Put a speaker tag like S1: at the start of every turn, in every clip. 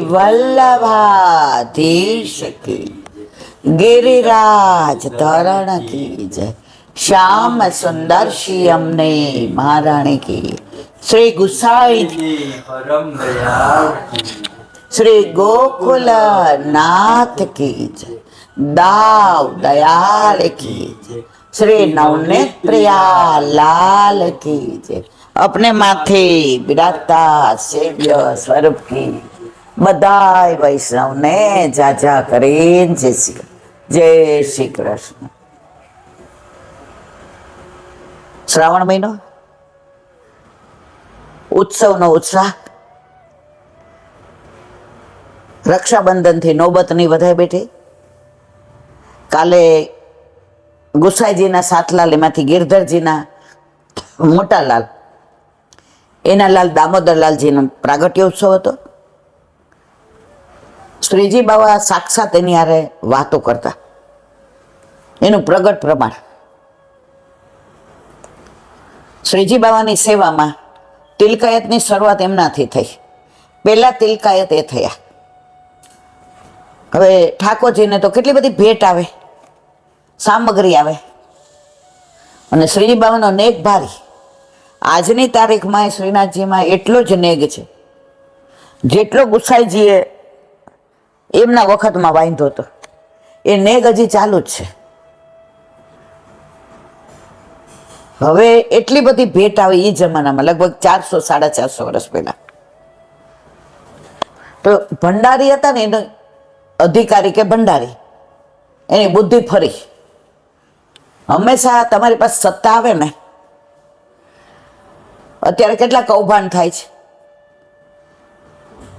S1: वल्लभाधीश की गिरिराज धरण की जय। श्याम सुंदर श्याम ने महाराणी की। श्री गुसाई
S2: परम दयाल की।
S1: श्री गोकुल नाथ की जय। दाव दयाल की जय। श्री नवनीत प्रिया लाल की जय। अपने माथे बिराजता सेव्य स्वरूप की बधाई वैष्णव ने जाजा करीन जय श्री कृष्ण। श्रावण महीनो उत्सव नो उत्साह। रक्षाबंधन थी नौबतनी वधाई बेठी। काले गुसाईजीना सातलाल एमांथी गिरधरजीना मोटा लाल एना लाल दामोदरलालजीनो प्रागट्य उत्सव हतो। श्रीजी बाबा साक्षात एनी हारे वातो करता एनु प्रगट प्रमाण। श्रीजी बाबानी सेवामां तिलकायतनी शरूआत एमनाथी थई। पहेला तिलकायत ए थया। हवे ठाकोरजीने तो केटली बधी भेट आवे, सामग्री आवे अने श्रीजी बाबानो नेग भारी। आजनी तारीखमां श्रीनाथजीमां एटलो ज नेग छे जेटलो गुसाईजीए एमना वखतमां वांध्यो हतो। ए नेग हजी चालू ज छे। हवे एटली बधी भेट आवे ई जमानामां लगभग 400-450 वर्ष पहेला। तो भंडारी हता ने एनो अधिकारी के भंडारी एनी बुद्धि फरी। हमेशा तमारी पास सत्ता आवे ने अत्यारे केटला कौभांड थाय छे।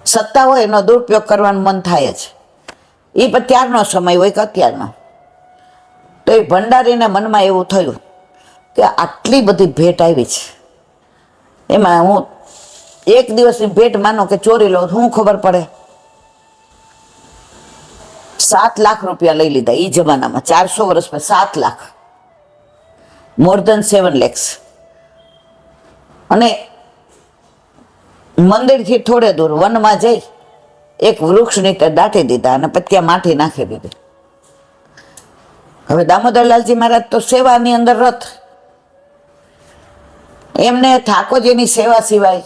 S1: सत्ता होय एनो दुरुपयोग करवानुं मन थाय ज। ई पण त्यारनो समय होय के अत्यारनो। तो ए भंडारीने मनमा एवुं थयुं के आटली बधी भेट आवी छे एमां हुं एक दिवसनी भेट मानो के चोरी लो हुं खबर पड़े। 7 लाख रुपया लई लीधा ई जमानामां। 400 वर्ष पे 7 लाख, मोर देन 7 lakhs। अने मंदिर थी थोड़े दूर वन में जई एक वृक्ष नीचे दाटी दीधा अने पत्या माटी नाखी दीधी। हवे दामोदरलालजी महाराज तो सेवानी अंदर रत। एमने ठाकोरजीनी सेवा सिवाय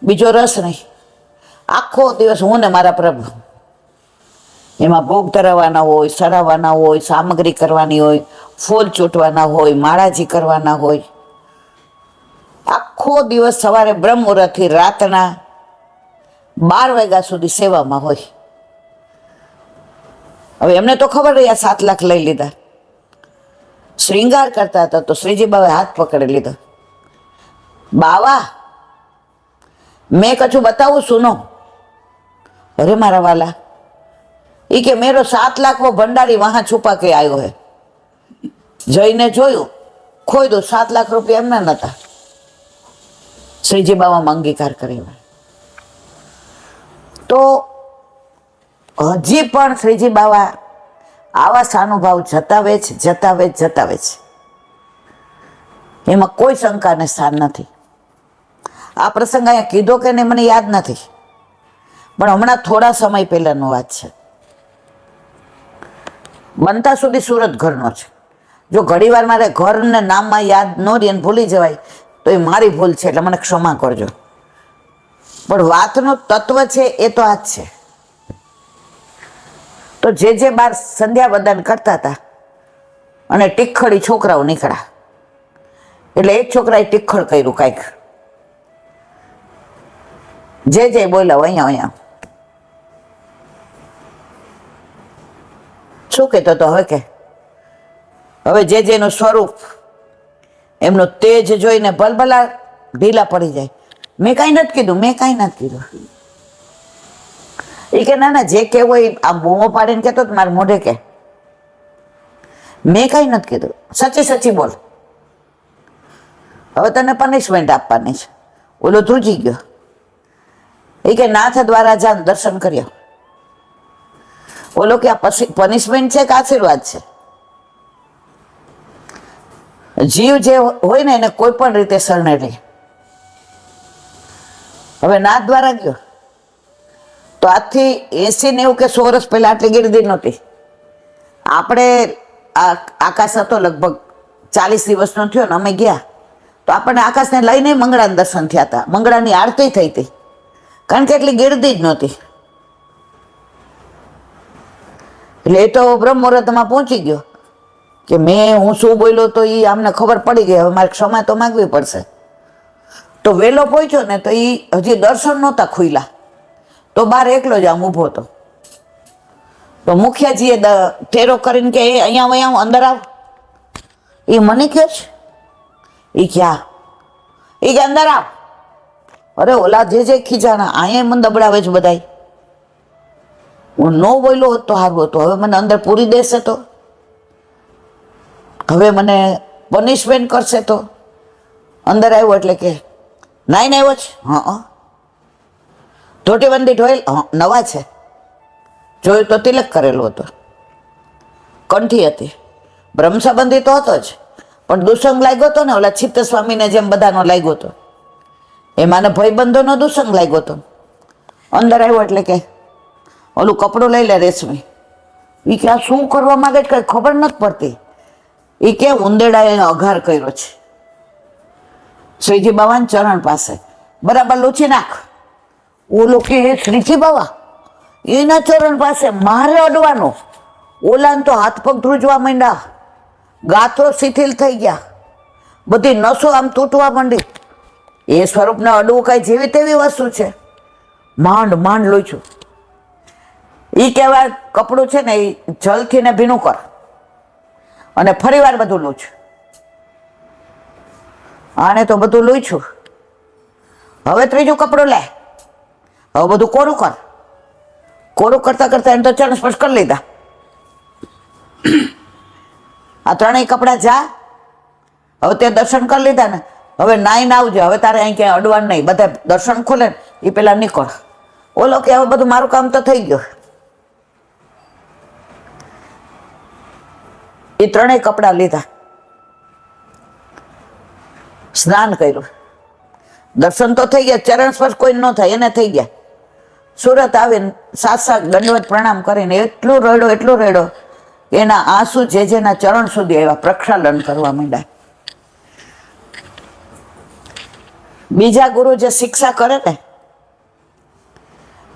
S1: बीजो रस नहीं। आखो दिवस हूँ ने मारा प्रभु एमां भोग धराववाना होय, सराववाना होय, सामग्री करवानी होय, फूल चूंटवाना होय, माळाजी करवाना होय। आखो दिवस सवारे ब्रह्म मुहूर्त थी रातना 12 वाग्या सुधी सेवामां होय। हवे एमने तो खबर रही आ 7 लाख लई लीधा। श्रृंगार करता था तो श्रीजी बाबाए हाथ पकड़ी लीधो। बाबा मैं कछु बताऊं सुनो। अरे मारा वाला ई के मेरो 7 लाख वो भंडारी वहां छुपा के आयो है। जईने जोयुं खोई दो 7 लाख रुपया एमना नता। श्रीजी बाबा अंगीकार करे। तो हजी पण श्रीजी बाबा आवा सानुभाव जतावे छे। एमां कोई शंका ने स्थान नथी। आ प्रसंग अहींया कीधो के नहीं मने याद नथी, पण हमणां थोड़ा समय पहेलानो वात छे। बनता सुधी सूरत घरनो छे। जो घड़ीवार मारे घर ने नाममां याद न रहे ने भूली जवाय तो ए मारी भूल छे એટલે મને ક્ષમા કરજો। પણ વાતનું તત્વ છે એ તો આ જ છે। તો જે બાર સંધ્યા વદન કરતા હતા અને ટીખળી છોકરાઓ નીકળ્યા એટલે એક છોકરાએ ટીખળ કર્યું કાંઈક। જે બોલાવો અહીંયા શું કહેતો હતો હવે કે હવે જેનું સ્વરૂપ એમનું તેજ જોઈને ભલભલા ઢીલા પડી જાય। મેં કાંઈ નથી કીધું। એ કે ના જે કહેવું હોય આ બૂમો પાડીને કહેતો મારે મોઢે કે મેં કાંઈ નથી કીધું। સચી બોલ। હવે તને પનિશમેન્ટ આપવાની છે। ઓલો ધ્રુજી ગયો। એ કે નાથ દ્વારા જાન દર્શન કર્યા। ઓલો કે આ પનિશમેન્ટ છે કે આશીર્વાદ છે? જીવ જે હોય ને એને કોઈ પણ રીતે શરણે લે। હવે નાથ દ્વારા ગયો તો આજથી 80-90 કે 100 વર્ષ પહેલા આટલી ગીરદી નહોતી. આપણે આકાશ હતો લગભગ 40 દિવસનો થયો ને અમે ગયા તો આપણને આકાશને લઈને મંગળાના દર્શન થયા હતા. મંગળાની આરતી થઈ હતી, કારણ કે એટલી ગીરદી જ નહોતી. એટલે એ તો બ્રહ્મ મુહૂર્તમાં પહોંચી ગયો કે હું શું બોલ્યો તો એ આમને ખબર પડી ગઈ, હવે મારે ક્ષમા તો માગવી પડશે. તો વહેલો પહોંચ્યો ને તો એ હજી દર્શન નહોતા ખુલ્યા, તો બહાર એકલો જ આમ ઊભો હતો. તો મુખિયાજીએ ટેરો કરીને કે અહીંયા અંદર આવ. એ મને કહે છે, એ ક્યાં? એ કે અંદર આવ. અરે ઓલા જે ખીજાણા અહીંયા મને દબડાવે છે બધાય. હું ન બોલ્યો હોત તો સારું હતું. હવે મને અંદર પૂરી દેશે તો, હવે મને પનિશમેન્ટ કરશે તો. અંદર આવ્યો એટલે કે નાઈને આવ્યો છે? હા. ધોટીબંધી ઢોયેલ? હા. નવા છે? જોયું તો તિલક કરેલો હતો, કંઠી હતી. બ્રહ્મ સંબંધી તો હતો જ, પણ દુસંગ લાગ્યો હતો ને, ઓલા ચિત્ત સ્વામીને જેમ બધાનો લાગ્યો હતો એમાં ભાઈબંધોનો દુસંગ લાગ્યો હતો. અંદર આવ્યો એટલે કે ઓલું કપડું લઈ લે રેશમી. એ કે આ શું કરવા માંગે છે કઈ ખબર નથી પડતી. એ કે ઉંદેડાએ અઘાર કર્યો છે શ્રીજી બાવાના ચરણ પાસે, બરાબર લૂછી નાખ. ઓલો કે શ્રીજી બાવા એના ચરણ પાસે મારે અડવાનું? ઓલાને તો હાથ પગ ધ્રુજવા માંડ્યા, ગાત્રો શિથિલ થઈ ગયા, બધી નસો આમ તૂટવા માંડી. એ સ્વરૂપને અડવું કઈ જેવી તેવી વસ્તુ છે? માંડ લોચ્યું. એ કહેવાય કપડું છે ને એ જલથી ને ભીનું કર અને ફરી વાર બધું લૂછ. આને તો બધું લૂછું, હવે ત્રીજું કપડું લે, હવે બધું કોરું કર. કોરું કરતા કરતા એને તો ચરણ સ્પર્શ કરી લીધા. આ ત્રણેય કપડા જા, હવે તે દર્શન કરી લીધા ને, હવે નાઈને આવજે. હવે તારે અહીં ક્યાંય અડવાનું નહીં, બધા દર્શન ખોલે ને એ પેલા નીકળ. ઓલો કે હવે બધું મારું કામ તો થઈ ગયું. એ ત્રણેય કપડા લીધા, સ્નાન કર્યું, દર્શન તો થઈ ગયા, ચરણ સ્પર્શ કોઈ ન થાય એને થઈ ગયા. સુરત આવીને સાત દંડવત પ્રણામ કરીને એટલું રડ્યો એના આંસુ જેના ચરણ સુધી આવ્યા, પ્રક્ષાલન કરવા માંડ્યા. બીજા ગુરુ જે શિક્ષા કરે ને,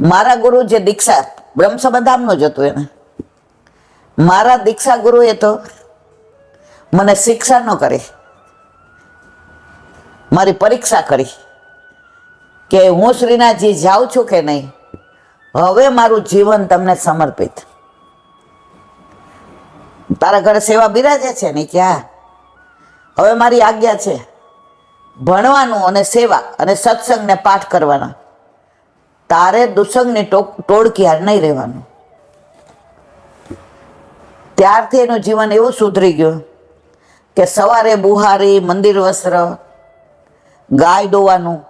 S1: મારા ગુરુ જે દીક્ષા બ્રહ્મ સંબંધામનું જ હતું એને, મારા દીક્ષા ગુરુએ તો મને શિક્ષા ન કરી, મારી પરીક્ષા કરી કે હું શ્રીનાથજી જાઉં છું કે નહીં, હવે મારું જીવન તમને સમર્પિત. તારા ઘરે સેવા બિરાજે છે ને ક્યાં? હવે મારી આજ્ઞા છે ભણવાનું અને સેવા અને સત્સંગને પાઠ કરવાના. તારે દુસંગની ટોળકી હાર નહીં રહેવાનું. ત્યારથી એનું જીવન એવું સુધરી ગયું કે સવારે બુહારી, મંદિર વસ્ત્ર, ગાય દોવાનું,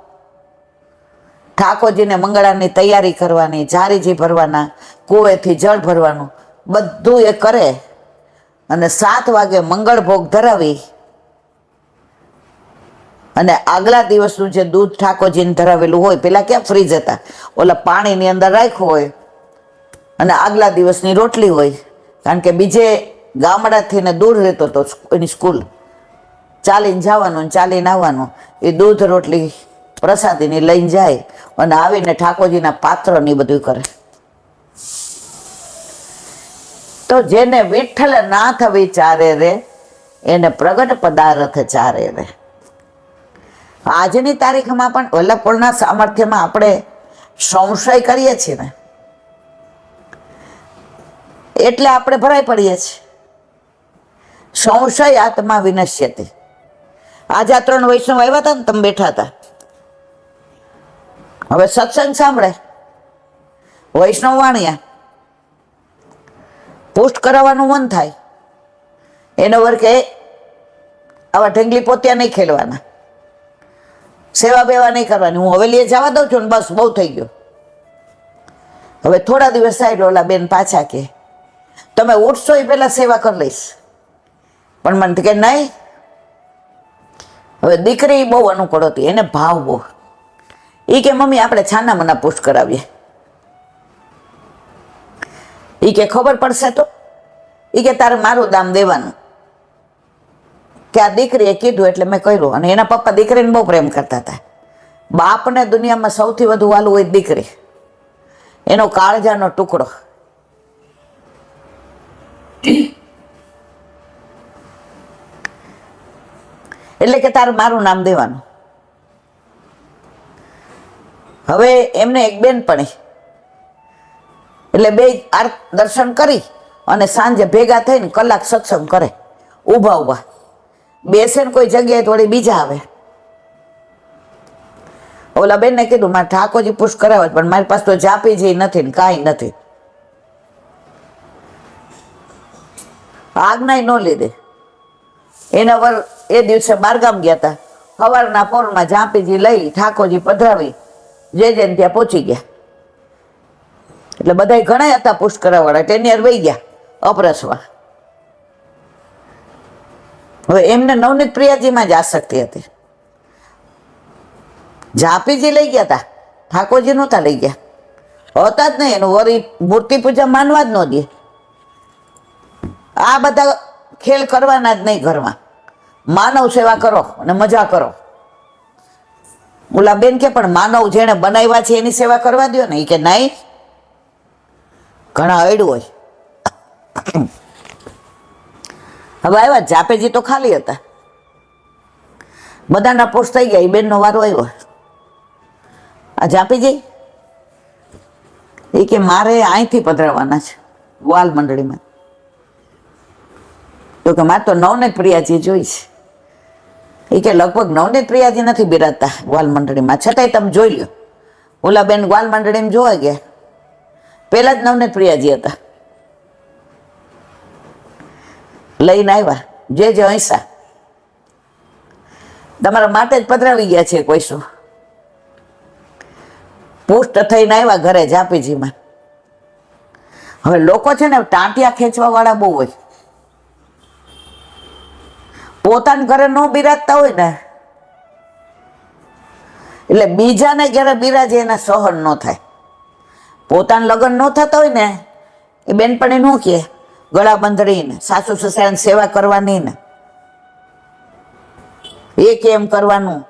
S1: ઠાકોરજીને મંગળાની તૈયારી કરવાની, જારીજી ભરવાના, કુવેથી જળ ભરવાનું, બધું એ કરે. અને 7 વાગે મંગળ ભોગ ધરાવી અને આગલા દિવસનું જે દૂધ ઠાકોરજીને ધરાવેલું હોય, પેલા ક્યાં ફ્રીજ હતા, ઓલા પાણીની અંદર રાખ્યું હોય, અને આગલા દિવસની રોટલી હોય. કારણ કે બીજે ગામડાથી ને દૂર રહેતો હતો એની સ્કૂલ, ચાલીને જવાનું ચાલીને આવવાનું. એ દૂધ રોટલી પ્રસાદીની લઈને જાય અને આવીને ઠાકોરજીના પાત્રની બધું કરે. તો જેને વિઠ્ઠલ નાથ વિચારે રે એને પ્રગટ પદાર્થ ચારે રે. આજની તારીખમાં પણ વલ્લભપુરના સામર્થ્યમાં આપણે સંશય કરીએ છીએ ને, એટલે આપણે ભરાઈ પડીએ છીએ. સંશય આત્મા વિનશ્યતિ. આજે આ 3 વૈષ્ણવ આવ્યા હતા ને, તમે બેઠા હતા, હવે સત્સંગ સાંભળે, વૈષ્ણવ વાણિયા, પોસ્ટ કરાવવાનું મન થાય, એનો વર્ગ કે આવા ઢંગલી પોત્યા નહીં ખેલવાના, સેવા બેવા નહીં કરવાની, હું હવેલીએ જવા દઉં છું ને બસ બહુ થઈ ગયું. હવે થોડા દિવસ થાય ઓલા બેન પાછા કે તમે ઉઠશો એ પહેલા સેવા કરી લઈશ. પણ મને કે નહીં, હવે દીકરી બહુ અનુકૂળ હતી, એને ભાવ બહુ. એ કે મમ્મી આપણે છાના મના પુષ્ટ કરાવીએ. એ કે ખબર પડશે તો એ કે તારે મારું દામ દેવાનું. કે આ દીકરીએ કીધું એટલે મેં કર્યું. અને એના પપ્પા દીકરીને બહુ પ્રેમ કરતા હતા. બાપને દુનિયામાં સૌથી વધુ વાલું હોય દીકરી, એનો કાળજાનો ટુકડો. એટલે કે તારે મારું નામ દેવાનું. હવે એમને એક બેનપણી, એટલે બે દર્શન કરી અને સાંજે ભેગા થઈને કલાક સત્સંગ કરે. ઊભા ઊભા બેસે ને કોઈ જગ્યાએ થોડી બીજા આવે. ઓલા બેનને કીધું મારે ઠાકોરજી પુશ કરાવે, પણ મારી પાસે તો જાપીજી નથી ને કાંઈ નથી. આજ્ઞા ન લીધી. એના વર એ દિવસે બારગામ ગયા હતા. સવારના પોરમાં જાપીજી લઈ ઠાકોરજી પધરાવી જે ત્યાં પહોંચી ગયા. એટલે બધા ઘણા હતા પુશ કરાવવાળા, ટેનિયર વહી ગયા અપરસવા. હવે એમને નવનીત પ્રિયાજીમાં જ આસક્તિ હતી. જાપીજી લઈ ગયા હતા, ઠાકોરજી નહોતા લઈ ગયા. હતા જ નહીં. એનું વરી મૂર્તિ પૂજા માનવા જ ન દે. આ બધા ખેલ કરવાના જ નહીં ઘરમાં. માનવ સેવા કરો અને મજા કરો. ઓલા બેન કે પણ માનવ જેને બનાવ્યા છે એની સેવા કરવા દો ને. એ કે નહીં, ઘણા અડ્યું હોય. હવે આવ્યા જાપેજી તો ખાલી હતા. બધાના પોસ્ટ થઈ ગયા. એ બેનનો વારો આવ્યો. આ જાપીજી એ કે મારે અહીંથી પધરાવાના છે વાલ મંડળીમાં. તો કે મારે તો નવનીત પ્રિયાજી જોઈ છે. એ કે લગભગ નવનીત પ્રિયાજી નથી બિરાજતા વાલ મંડળીમાં, છતાંય તમે જોઈ લો. ઓલા બેન વાલ મંડળીમાં જોવા ગયા, પેલા જ નવનીત પ્રિયાજી હતા. લઈને આવ્યા જે અહીસા તમારા માટે જ પધરાવી ગયા છે. કોઈ શું પુષ્ટ થઈને આવ્યા ઘરે જાપીજીમાં. હવે લોકો છે ને ટાંટિયા ખેંચવા વાળા બહુ હોય. પોતાના ઘરે ન બિરાજતા હોય ને એટલે બીજાને ઘરે બિરાજે એને સહન ન થાય. પોતાના લગ્ન ન થતા હોય ને એ બેનપણી નું કે ગળા બંધડીને સાસુ સસરાની સેવા કરવાની ને એ કેમ કરવાનું.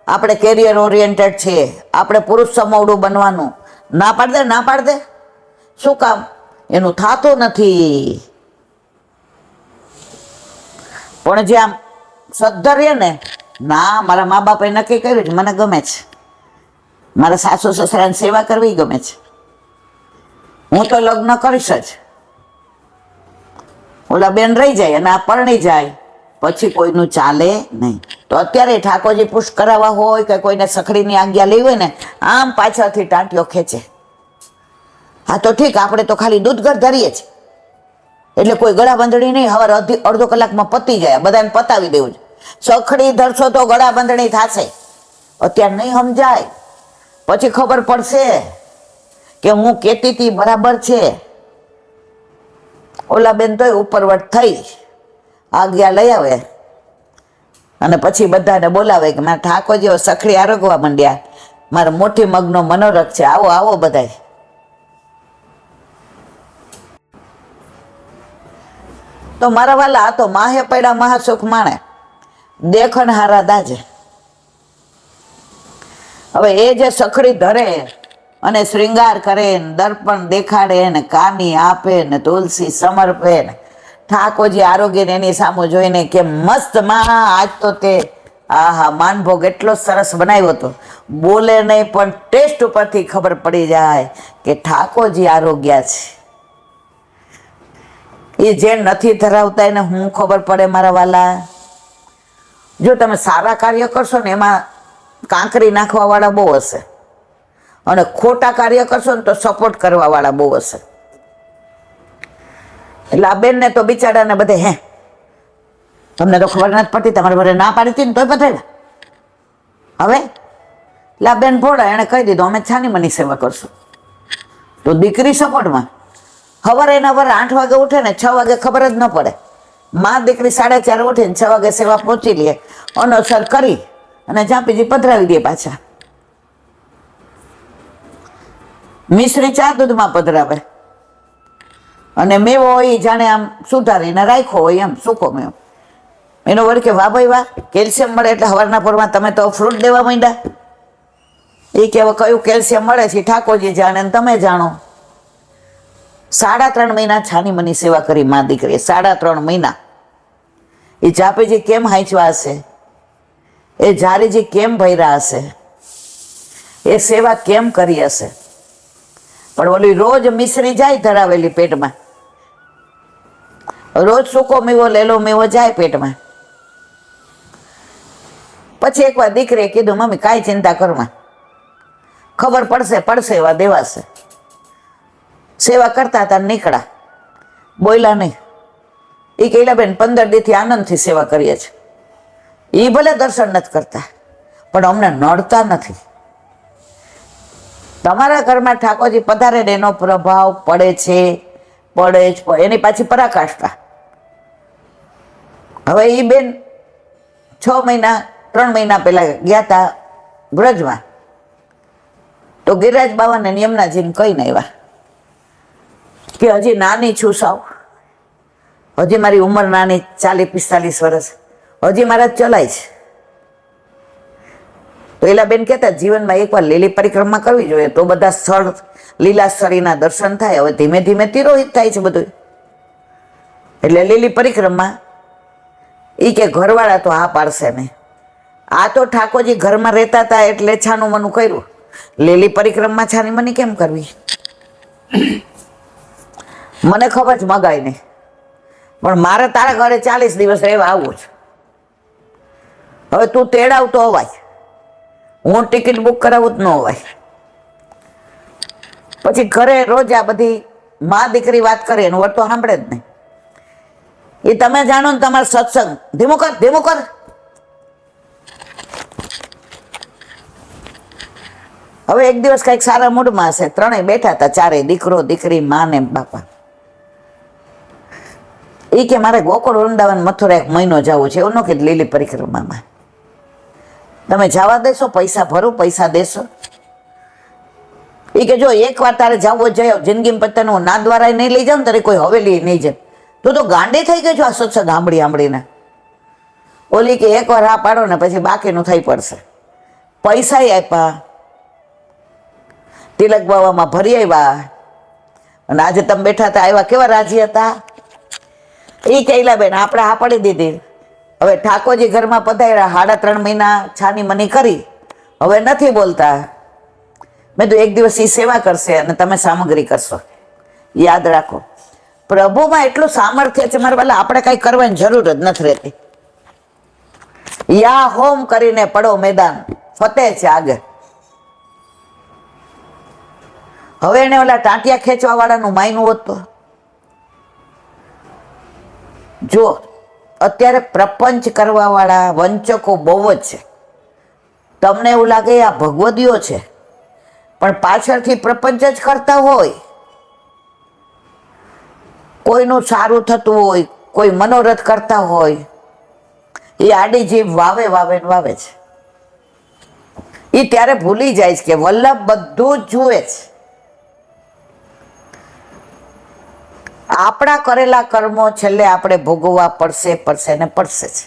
S1: આપણે કેરિયર ઓરિએન્ટેડ છીએ, આપણે પુરુષ સમોવડું બનવાનું. ના પાડ દે, ના પાડ દે. શું કામ? એનું થતું નથી. પણ જે આમ સદ્ધર ને, ના મારા મા બાપે નક્કી કર્યું છે, મને ગમે છે, મારા સાસુ સસરાની સેવા કરવી ગમે છે, હું તો લગ્ન કરીશ જ. ઓલા બેન રહી જાય અને આ પરણી જાય પછી કોઈનું ચાલે નહીં. તો અત્યારે ઠાકોરજી પુશ કરાવવા હોય કે કોઈને સખડીની આજ્ઞા લેવી હોય ને, આમ પાછળથી ટાંટીઓ ખેંચે. હા તો ઠીક, આપણે તો ખાલી દૂધ ઘર ધરીએ છીએ એટલે કોઈ ગળા બંધણી નહીં. હવે અડધો કલાકમાં પતી જાય, બધાને પતાવી દેવું છે. સખડી ધરશો તો ગળા બંધણી થશે. અત્યારે નહીં સમજાય, પછી ખબર પડશે કે હું કહેતી હતી બરાબર છે. ઓલા બેન તોય ઉપરવટ થઈ આજ્ઞા લઈ આવે અને પછી બધાને બોલાવે કે મારા ઠાકોરજીઓ સખડી આરોગવા માંડ્યા, મારા મોટી મગનો મનોરથ છે, આવો આવો બધાય. તો મારા વાલા આ તો માહે પડ્યા મહાસુખ માણે, દેખણ હારા દાજે. હવે એ જે સખડી ધરે અને શ્રૃંગાર કરે ને દર્પણ દેખાડે ને કાની આપે ને તુલસી સમર્પે ને ઠાકોરજી આરોગ્ય ને એની સામે જોઈને કે મસ્ત માં આજ તો તે આહા માનભોગ એટલો સરસ બનાવ્યો હતો. બોલે નહીં પણ ટેસ્ટ ઉપરથી ખબર પડી જાય કે ઠાકોરજી આરોગ્ય છે. એ જે નથી ધરાવતા એને હું ખબર પડે મારા વાલા. જો તમે સારા કાર્ય કરશો ને એમાં કાંકરી નાખવા વાળા બહુ હશે, અને ખોટા કાર્ય કરશો ને તો સપોર્ટ કરવા વાળા બહુ હશે. એટલે આ બેનને તો બિચારાને બધે હે તમને તો ખબર નથી પડતી, તમારે ઘરે ના પાડી હતી ને તોય બધાવ્યા. હવે એટલે આ બેન ભોળા એને કહી દીધું અમે છાની મની સેવા કરશું. તો દીકરી સપોર્ટમાં સવારે એના વર 8 વાગે ઉઠે ને 6 વાગે ખબર જ ન પડે. માં દીકરી 4:30 ઉઠીને 6 વાગે સેવા પહોંચી લે, અનોસર કરી અને જાપીજી પધરાવી દે પાછા. મિશ્રી ચા દૂધમાં પધરાવે. અને મેવો હોય ઈ જાણે આમ સુધારીને રાખ્યો હોય એમ સૂકો મેવો. એનો વળી કે વાહ ભાઈ વાહ, કેલ્શિયમ મળે એટલે સવારના પોરમાં તમે તો ફ્રૂટ દેવા માંડ્યા. એ કે હવે કયું કેલ્શિયમ મળે છે ઠાકોરજી જાણે ને તમે જાણો. 3.5 મહિના છાની મની સેવા કરી મા દીકરીએ, 3.5 મહિના. એ જાપેજી કેમ હાંચવા હશે, એ જારીજી કેમ ભર્યા હશે, એ સેવા કેમ કરી હશે. પણ ઓલી રોજ મિશ્રી જાય ધરાવેલી પેટમાં, રોજ સૂકો મેવો લેલો મેવો જાય પેટમાં. પછી એકવાર દીકરીએ કીધું મમ્મી કાંઈ ચિંતા કરમાં, ખબર પડશે એવા દેવાશે. સેવા કરતા હતા નીકળ્યા, બોલ્યા નહીં. એ કહેલા બેન 15 દીથી આનંદથી સેવા કરીએ છીએ. એ ભલે દર્શન નથી કરતા પણ અમને નડતા નથી. તમારા ઘરમાં ઠાકોરજી પધારે ને એનો પ્રભાવ પડે જ. એની પાછી પરાકાષ્ઠા. હવે એ બેન 3 મહિના પહેલા ગયા હતા બ્રજમાં, તો ગિરિરાજ બાવાને યમુનાજીને કહીને આવ્યા કે હજી નાની છું સાવ, હજી મારી ઉંમર નાની 40-45 વર્ષ, હજી મારા ચલાય છે. તો એલા બેન કહેતા જીવનમાં એકવાર લીલી પરિક્રમા કરવી જોઈએ તો બધા સ્થળ લીલાસ્થળીના દર્શન થાય. હવે ધીમે ધીમે તિરોહિત થાય છે બધું. એટલે લીલી પરિક્રમા એ કે ઘરવાળા તો હા પાડશે નહીં. આ તો ઠાકોરજી ઘરમાં રહેતા હતા એટલે છાનું મનું કર્યું. લીલી પરિક્રમા છાની મની કેમ કરવી? મને ખબર જ મગાય નહીં, પણ મારે તારા ઘરે 40 દિવસ રહેવા આવવું છે. હવે તું તેડાવ તો અવાય, હું ટિકિટ બુક કરાવું જ ન અવાય. પછી ઘરે રોજ આ બધી મા દીકરી વાત કરે એનું વર્તો સાંભળે જ નહીં. એ તમે જાણો ને તમારો સત્સંગ ધીમું કર. હવે એક દિવસ કઈક સારા મૂડમાં હશે, ત્રણેય બેઠા હતા, ચારેય દીકરો દીકરી મા ને બાપા. એ કે મારે ગોકુળ વૃંદાવન મથુરા 1 મહિનો જવું છે. એવું ન કે લીલી પરિક્રમામાં તમે જવા દેશો? પૈસા ભરો, પૈસા દેશો? એ કે જો એકવાર તારે જવું જયો, જિંદગી પત્તાનું ના દ્વારા નહીં લઈ જાવ ને તારે કોઈ હવેલી નહીં જાય. તું તો ગાંડી થઈ ગઈ છો આ સત્સંગ સાંભળીને. ઓલી કે એકવાર હા પાડો ને પછી બાકીનું થઈ પડશે. પૈસા આપ્યા, તિલક બાવામાં ભરી આવ્યા, અને આજે તમે બેઠા હતા આવ્યા કેવા રાજી હતા. એ કહેલા બેન આપણે હા પાડી દીધી. હવે ઠાકોરજી ઘરમાં પધાર્યા, 3.5 મહિના છાની મની કરી, હવે નથી બોલતા. મેં તો એક દિવસ એ સેવા કરશે અને તમે સામગ્રી કરશો. યાદ રાખો, પ્રભુમાં એટલું સામર્થ્ય છે મારા વાલા, આપણે કઈ કરવાની જરૂર જ નથી રહેતી. યા હોમ કરીને પડો મેદાન, ફતેહ છે આગળ. હવે એને ઓલા ટાંટિયા ખેંચવા વાળાનું માયનું હોત તો જો અત્યારે પ્રપંચ કરવા વાળા વંચકો બહુ જ છે. તમને એવું લાગે આ ભગવદીઓ છે, પણ પાછળથી પ્રપંચ જ કરતા હોય. કોઈનું સારું થતું હોય, કોઈ મનોરથ કરતા હોય, એ આડી જીભ વાવે છે. એ ત્યારે ભૂલી જાય છે કે વલ્લભ બધું જ જુએ છે. આપણા કરેલા કર્મો છેલ્લે આપણે ભોગવવા પડશે જ.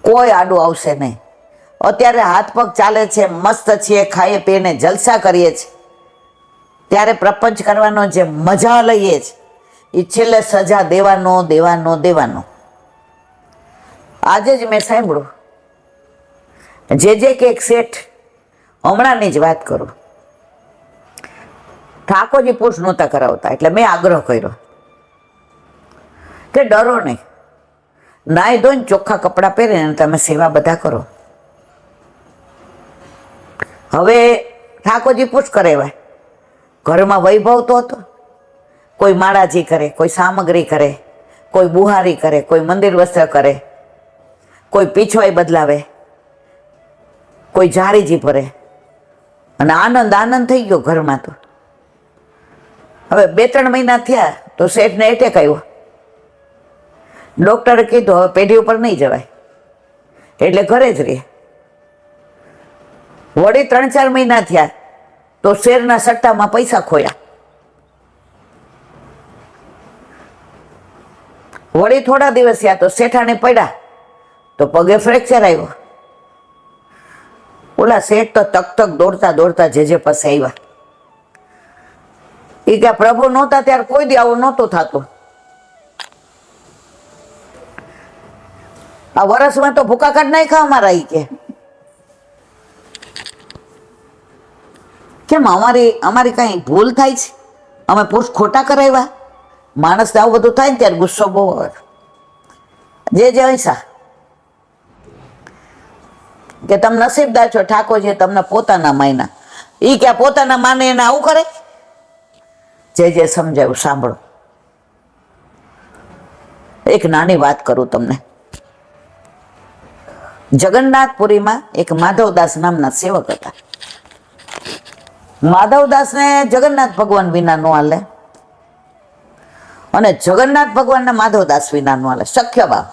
S1: કોઈ આડું આવશે નહીં. અત્યારે હાથ પગ ચાલે છે, મસ્ત છીએ, ખાઈએ પીને જલસા કરીએ છીએ, ત્યારે પ્રપંચ કરવાનો જે મજા લઈએ છીએ એ છેલ્લે સજા દેવાનો. આજે જ મેં સાંભળ્યું, જે કે એક શેઠ, હમણાંની જ વાત કરું, ઠાકોરજી પૂછ નહોતા કરાવતા એટલે મેં આગ્રહ કર્યો કે ડરો નહીં, નાઈ ધોઈને ચોખ્ખા કપડાં પહેરીને તમે સેવા બધા કરો. હવે ઠાકોરજી પૂછ કરાવ્યા, ઘરમાં વૈભવ તો હતો. કોઈ માળાજી કરે, કોઈ સામગ્રી કરે, કોઈ બુહારી કરે, કોઈ મંદિર વસ્ત્ર કરે, કોઈ પીછવાઈ બદલાવે, કોઈ જારીજી ભરે, અને આનંદ થઈ ગયો ઘરમાં. તો હવે 2-3 મહિના થયા તો શેઠને એટેક આવ્યો. ડોક્ટરે કીધું હવે પેઢી ઉપર નહીં જવાય, એટલે ઘરે જ રહે. વળી 3-4 મહિના થયા તો શેરના સટ્ટામાં પૈસા ખોયા. વળી થોડા દિવસ થયા તો શેઠાણી પડ્યા તો પગે ફ્રેક્ચર આવ્યો. ઓલા શેઠ તો તક તક દોડતા દોડતા જે પાસે આવ્યા. એ કે પ્રભુ નહોતા ત્યારે કોઈ દી આવું નહોતું થતું. આ વરસમાં તો ભૂકા કાઢ નાખ્યા અમારા. ઈ કે કેમ અમારી કઈ ભૂલ થાય છે? અમે પુરુષ ખોટા કરાવ્યા? માણસને આવું બધું થાય ને ત્યારે ગુસ્સો બહુ આવે. જે હૈસા કે તમે નસીબદાર છો, ઠાકોરજી તમને પોતાના માયના. ઈ કે પોતાના માને એને આવું કરે? જે સમજાયું સાંભળો. એક નાની વાત કરું તમને. જગન્નાથપુરીમાં એક માધવદાસ નામના સેવક હતા. માધવદાસને જગન્નાથ ભગવાન વિના નો હાલે અને જગન્નાથ ભગવાનને માધવદાસ વિના નો હાલે. શક્ય ભાવ.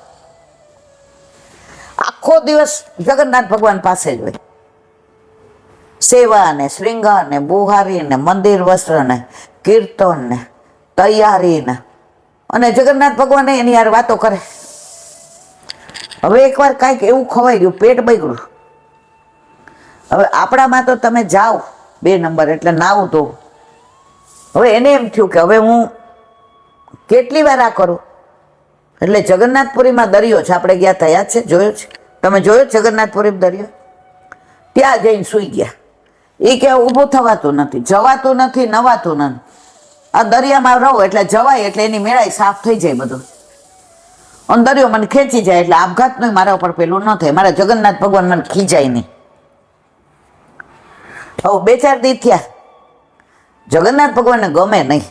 S1: આખો દિવસ જગન્નાથ ભગવાન પાસે જ હોય. સેવા ને શ્રૃંગાર ને બુહારી ને મંદિર વસ્ત્ર ને કીર્તન ને તૈયારી ને, અને જગન્નાથ ભગવાન એની યાર વાતો કરે. હવે એકવાર કાંઈક એવું ખવાઈ ગયું, પેટ બગડ્યું. હવે આપણામાં તો તમે જાઓ 2 નંબર એટલે નાવું તો. હવે એને એમ થયું કે હવે હું કેટલી વાર આ કરું. એટલે જગન્નાથપુરીમાં દરિયો છે, આપણે ગયા હતા, યાદ છે? જોયો છે? તમે જોયો જગન્નાથપુરી દરિયો? ત્યાં જઈને સૂઈ ગયા. એ કે ઊભું થવાતું નથી, જવાતું નથી, નવાતું નથી. આ દરિયામાં રહો એટલે જવાય, એટલે એની મેળાઈ સાફ થઈ જાય બધું. અને દરિયો મને ખેંચી જાય એટલે આપઘાતનું મારા ઉપર પેલું ન થાય. મારા જગન્નાથ ભગવાન મને ખીજાય નહીં. હવે 2-4 દી થયા, જગન્નાથ ભગવાનને ગમે નહીં.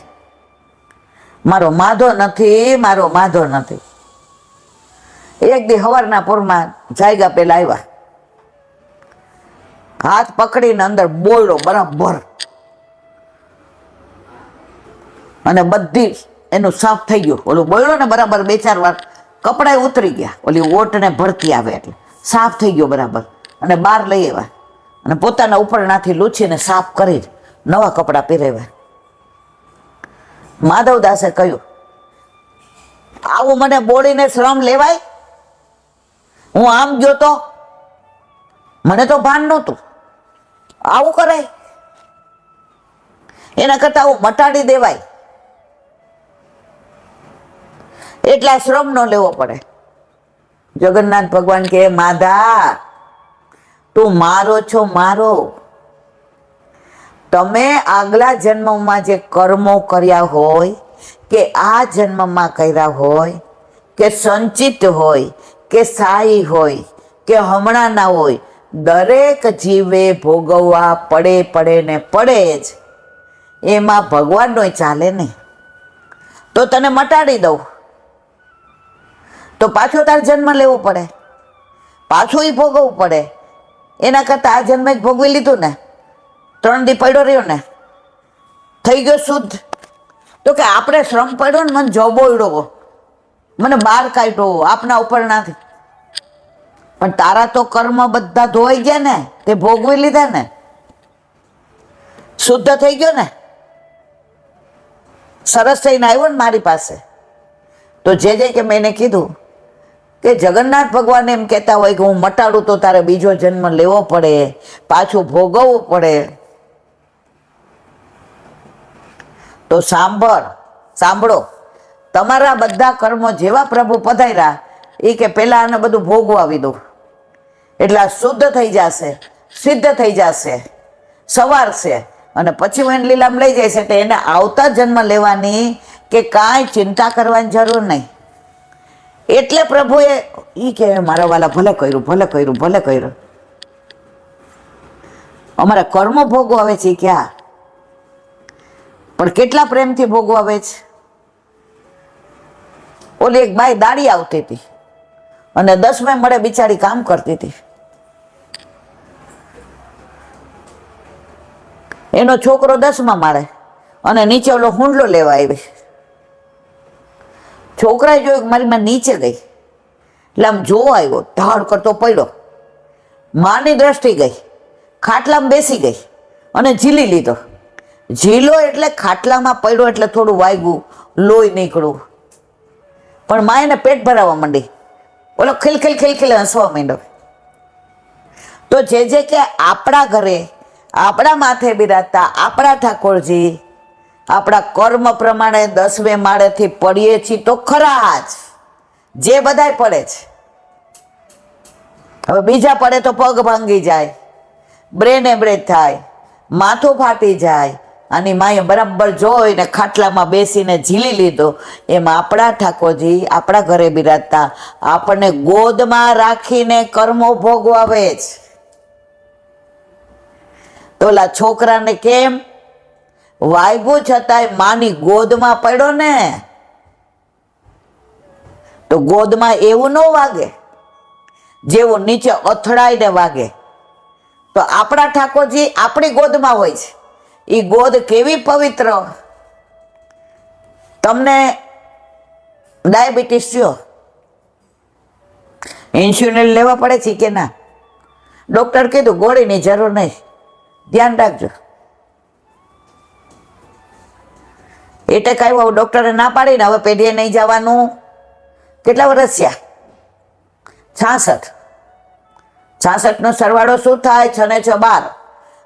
S1: મારો માધો નથી, મારો માધો નથી. એક દી સવારના પૂરમાં જાયગા પેલા આવ્યા, હાથ પકડીને અંદર બોલ્યો બરાબર, અને બધી એનું સાફ થઈ ગયું. ઓલું બોલ્યો ને બરાબર 2-4 વાર, કપડા ઉતરી ગયા. ઓલી ઓટ ને ભરતી આવે એટલે સાફ થઈ ગયો બરાબર. અને બહાર લઈ આવ્યા અને પોતાના ઉપરનાથી લૂછીને સાફ કરી નવા કપડા પહેરાવ્યા. માધવદાસે કહ્યું, આવું મને બોડીને શ્રમ લેવાય? હું આમ ગયો તો મને તો ભાન નહોતું. આવું કરાય? એના કરતા આવું મટાડી દેવાય. એટલા શ્રમ ન લેવો પડે. જગન્નાથ ભગવાન કે માધા તું મારો છો, મારો. તમે આગલા જન્મમાં જે કર્મો કર્યા હોય કે આ જન્મમાં કર્યા હોય કે સંચિત હોય કે સાઈ હોય કે હમણાંના હોય, દરેક જીવે ભોગવવા પડે ને પડે જ. એમાં ભગવાનનો ચાલે ને. તો તને મટાડી દઉં તો પાછો તાર જન્મ લેવો પડે, પાછું ઈ ભોગવવું પડે. એના કરતા આ જન્મે જ ભોગવી લીધું ને, 3 દી પડ્યો રહ્યો ને, થઈ ગયો શુદ્ધ. તો કે આપણે શ્રમ પડ્યો ને, મને જબોયડો, મને બહાર કાઢ્યો, આપના ઉપર નથી. પણ તારા તો કર્મ બધા ધોઈ ગયા ને, તે ભોગવી લીધા ને, શુદ્ધ થઈ ગયો ને, સરસ થઈને આવ્યો ને મારી પાસે. તો જે કે મેં એને કીધું કે જગન્નાથ ભગવાન એમ કહેતા હોય કે હું મટાડું તો તારે બીજો જન્મ લેવો પડે, પાછું ભોગવવું પડે. તો સાંભળો, તમારા બધા કર્મો જેવા પ્રભુ પધાર્યા, એ કે પેલા આને બધું ભોગવાવી દો એટલે આ શુદ્ધ થઈ જશે, સિદ્ધ થઈ જશે, સવારશે, અને પછી હું એને લીલામ લઈ જઈશ. એટલે એને આવતા જન્મ લેવાની કે કાંઈ ચિંતા કરવાની જરૂર નહીં. એટલે પ્રભુએ ઈ કે મારા વાલા ભલે કર્યું, ભલે કર્યું, ભલે કર્યું. અમારા કર્મ ભોગવાવે છે ક્યાં? પણ કેટલા પ્રેમથી ભોગવાવે છે. ઓલી એક બાઈ દાડી આવતી હતી અને 10મે મળે બિચારી કામ કરતી હતી. એનો છોકરો 10મા માળે અને નીચે ઓલો હુંડલો લેવા આવી. છોકરાએ જોયું મારી માં નીચે ગઈ એટલે આમ જોવા આવ્યો, ઢાળ કરતો પડ્યો. માની દ્રષ્ટિ ગઈ, ખાટલામાં બેસી ગઈ અને ઝીલી લીધો. ઝીલો એટલે ખાટલામાં પડ્યો એટલે થોડું વાગ્યું, લોહી નીકળ્યું. પણ માં એને પેટ ભરાવા માંડી, ઓલો ખિલખિલ હસવા માંડ્યો. તો જે કે આપણા ઘરે આપણા માથે બિરાજતા આપણા ઠાકોરજી આપણા કર્મ પ્રમાણે 10મે માળેથી પડીએ છીએ તો ખરા જ, જે બધાય પડે છે. હવે બીજા પડે તો પગ ભાંગી જાય, બ્રેન એબ્રેજ થાય, માથું ફાટી જાય. આની માએ બરાબર જોઈને ખાટલામાં બેસીને ઝીલી લીધો. એમ આપણા ઠાકોરજી આપણા ઘરે બિરાજતા આપણને ગોદમાં રાખીને કર્મો ભોગવાવે છે. તો ઓલા છોકરાને કેમ વાગ્યું છતાંય માની ગોદમાં પડ્યો ને, તો ગોદમાં એવું ન વાગે જેવું નીચે અથડાઈને વાગે. તો આપણા ઠાકોરજી આપણી ગોદમાં હોય છે. એ ગોદ કેવી પવિત્ર. તમને ડાયાબિટીસ થયો, ઇન્સ્યુલિન લેવા પડે છે કે ના? ડોક્ટર કીધું ગોળીની જરૂર નહીં, ધ્યાન રાખજો. એટેક આવ્યો, ડોક્ટરે ના પાડીને હવે પેઢીએ નહીં જવાનું. કેટલા વર્ષ થયા? 66. 66 નો સરવાળો શું થાય? 6 ને 6 12.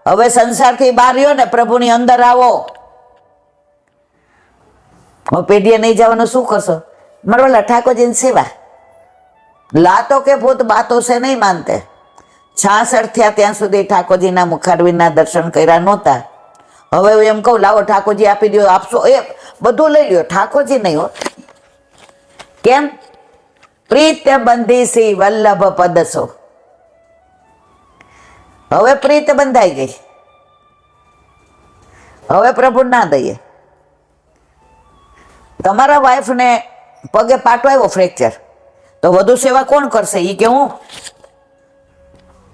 S1: હવે સંસારથી બહાર રહ્યો ને, પ્રભુની અંદર આવો. હવે પેઢીએ નહીં જવાનું શું કરશો? મરવાલા ઠાકોરજીની સેવા. લાતો કે ભૂત બાતો છે નહીં માનતે. 66 થયા ત્યાં સુધી ઠાકોરજીના મુખારવિંદના દર્શન કર્યા નહોતા. હવે હું એમ કહું, લાવો ઠાકોરજી આપી દો, આપશો? એ બધું લઈ લ્યો, ઠાકોરજી નહીં હો. કેમ? પ્રીત્ય બંધીસી વલ્લભ પદસો. હવે પ્રીત બંધાઈ ગઈ, હવે પ્રભુ ના દઈએ. તમારા વાઈફને પગે પાટો આવ્યો, ફ્રેક્ચર, તો વધુ સેવા કોણ કરશે? એ કે હું?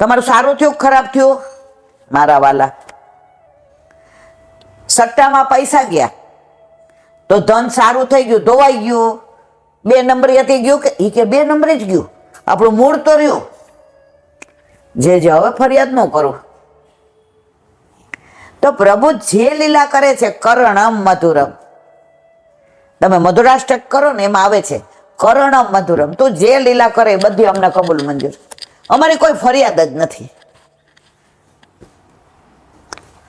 S1: તમારું સારું થયું ખરાબ થયું? મારા વાલા, સટ્ટામાં પૈસા ગયા તો ધન સારું થઈ ગયું, ધોવાઈ ગયું, 2 નંબરી હતી ગયું કે? એ કે 2 નંબરી જ ગયું, આપણું મૂળ તો રહ્યું. જે હવે ફરિયાદ ન કરું. તો પ્રભુ જે લીલા કરે છે, કરણમ મધુરમ. તમે મધુરાષ્ટક કરો ને, એમાં આવે છે કરણમ મધુરમ. તું જે લીલા કરે એ બધી અમને કબૂલ મંજૂર. અમારી કોઈ ફરિયાદ જ નથી.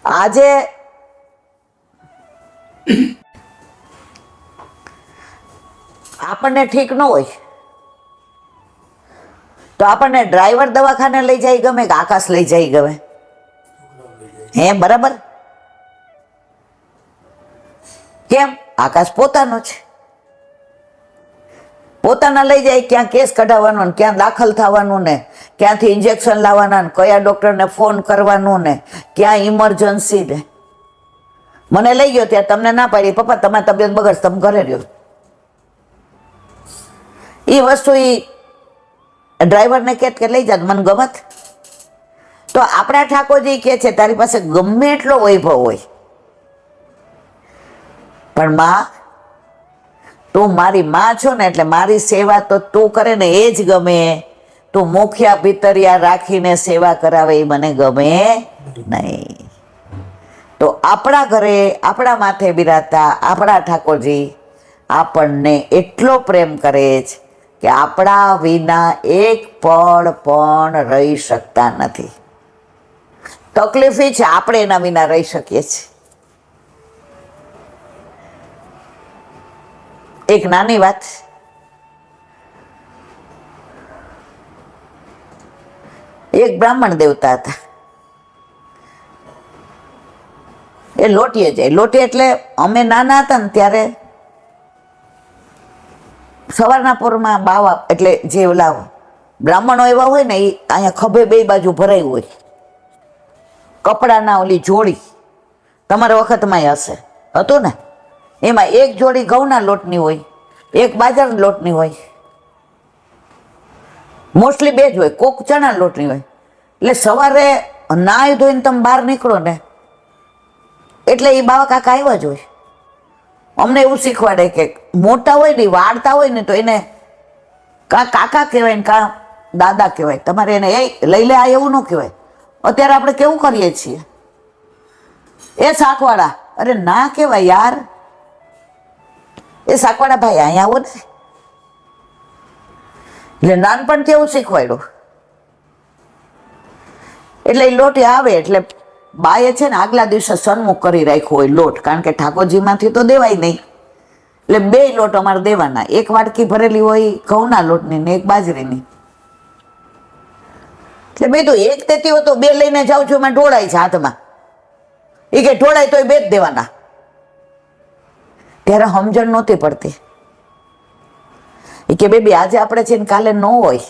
S1: આજે આપણને ઠીક ન હોય તો આપણને ડ્રાઈવર દવાખાને લઈ જાય ગમે કે આકાશ લઈ જાય ગમે? હે, બરાબર? કેમ? આકાશ પોતાનો છે, પોતાના લઈ જાય. ક્યાં કેસ કઢાવવાનો ને ક્યાં દાખલ થવાનું ને ક્યાંથી ઇન્જેક્શન લાવવાના ને કયા ડોક્ટરને ફોન કરવાનું ને ક્યાં ઇમરજન્સી ને. મને લઈ ગયો ત્યાં તમને ના પાડી, પપ્પા તમારી તબિયત બગડશે, તમે ઘરે રહ્યો. એ વસ્તુ એ ડ્રાઈવરને કે લઈ જાત મને ગમત. તો આપણા ઠાકોરજી કે છે તારી પાસે ગમે એટલો વૈભવ હોય, પણ માં, તું મારી માં છો ને, એટલે મારી સેવા તો તું કરે ને એ જ ગમે. તું મુખ્યા ભીતરિયા રાખીને સેવા કરાવે એ મને ગમે નહીં. તો આપણા ઘરે આપણા માથે બિરાજતા આપણા ઠાકોરજી આપણને એટલો પ્રેમ કરે છે કે આપણા વિના એક પળ પણ રહી શકતા નથી. તકલીફ એ છે આપણે એના વિના રહી શકીએ છીએ. એક નાની વાત, એક બ્રાહ્મણ દેવતા હતા. એ લોટીએ જાય. લોટી એટલે અમે નાના હતા ને ત્યારે સવારના પોરમાં બાવા એટલે જે ઓલા બ્રાહ્મણો એવા હોય ને, એ અહીંયા ખભે 2 બાજુ ભરાયું હોય, કપડાના ઓલી જોડી, તમારા વખતમાં હશે, હતું ને? એમાં એક જોડી ઘઉંના લોટની હોય, એક બાજરાના લોટની હોય, મોસ્ટલી 2 જ હોય, કોક ચણા લોટની હોય. એટલે સવારે નાહી ધોઈને તમે બહાર નીકળો ને એટલે એ બાવા કાકા આવ્યા જ હોય. અમને એવું શીખવાડે કે મોટા હોય ને, વાળતા હોય ને, તો એને કાં કાકા કહેવાય ને કાં દાદા કહેવાય. તમારે એને એ લઈ લે આ એવું ન કહેવાય. અત્યારે આપણે કેવું કરીએ છીએ, એ શાકવાળા, અરે ના કહેવાય યાર, એ શાકવાળા ભાઈ અહીંયા આવો ને, એટલે નાનપણથી એવું શીખવાડ્યું. એટલે એ લોટ આવે એટલે બાએ છે ને આગલા દિવસે સન્મુખ કરી રાખ્યો હોય લોટ, કારણ કે ઠાકોરજીમાંથી તો દેવાય નહીં. એટલે 2 લોટ અમારે દેવાના, એક વાટકી ભરેલી હોય ઘઉંના લોટની ને એક બાજરીની. એટલે મેં તો એક દેતી હોય તો 2 લઈને જાઉં છું, એમાં ઢોળાય છે હાથમાં. એ કે ઢોળાય તો 2 જ દેવાના. ત્યારે સમજણ નહોતી પડતી. એ કે બેબી આજે આપણે છે ને કાલે ન હોય,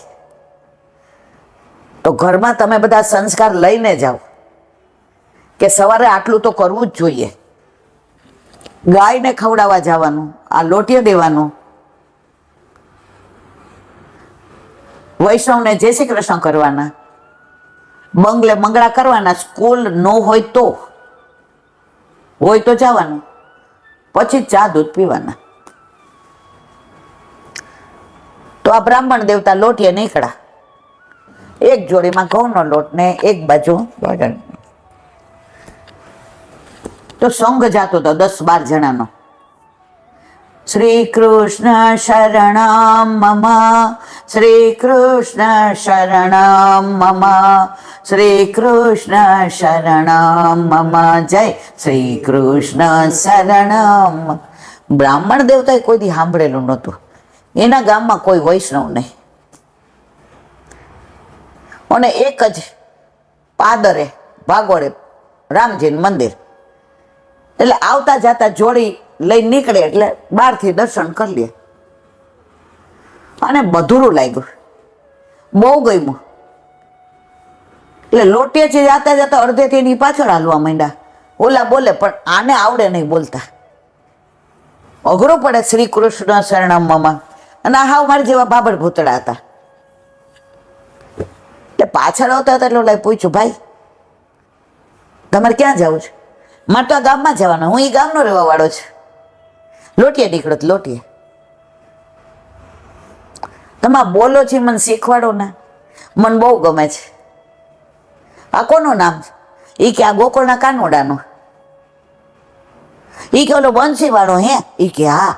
S1: તો ઘરમાં તમે બધા સંસ્કાર લઈને જાઓ કે સવારે આટલું તો કરવું જ જોઈએ. ગાયને ખવડાવવા જવાનું, આ લોટીએ દેવાનું, વૈષ્ણવને જય શ્રી કૃષ્ણ કરવાના, બંગલે મંગળા કરવાના, સ્કૂલ ન હોય તો જવાનું, પછી ચા દૂધ પીવાના. તો આ બ્રાહ્મણ દેવતા લોટીએ નીકળ્યા, એક જોડીમાં ઘઉંનો લોટ ને એક બાજુ બાજરી. તો સંઘ જાતો હતો 10-12 જણાનો. શ્રી કૃષ્ણ શરણમ મમ, શ્રી કૃષ્ણ શરણમ મમ, શ્રી કૃષ્ણ શરણમ મમ, જય શ્રી કૃષ્ણ શરણમ. બ્રાહ્મણ દેવતાએ કોઈ દી સાંભળેલું નહોતું. એના ગામમાં કોઈ વૈષ્ણવ નહીં. અને એક જ પાદરે ભાગોળે રામજીનું મંદિર. એટલે આવતા જતા જોડી લઈ નીકળે એટલે બહારથી દર્શન કરી લે. અને બધુરું લાગ્યું, બહુ ગમ્યું. એટલે લોટીએથી જતા જતા અડધેથી એની પાછળ હાલવા માંડ્યા. ઓલા બોલે પણ આને આવડે નહીં બોલતા, અઘરું પડે શ્રી કૃષ્ણ શરણમ મમ. અને આ હાવ મારી જેવા બાબર ભૂતડા હતા. એટલે પાછળ આવતા હતા એટલે પૂછ્યું, ભાઈ તમારે ક્યાં જવું છે? મારે તો આ ગામમાં જવાનું, હું એ ગામનો રહેવા વાળો છું. લોટીએ નીકળો તો લોટીએ. તમે બોલો છે મને શીખવાડો ને, મને બહુ ગમે છે. આ કોનું નામ છે? એ કે આ ગોકુળના કાનોડાનું. એ કે ઓલો બંસી વાળો હે? એ કે હા.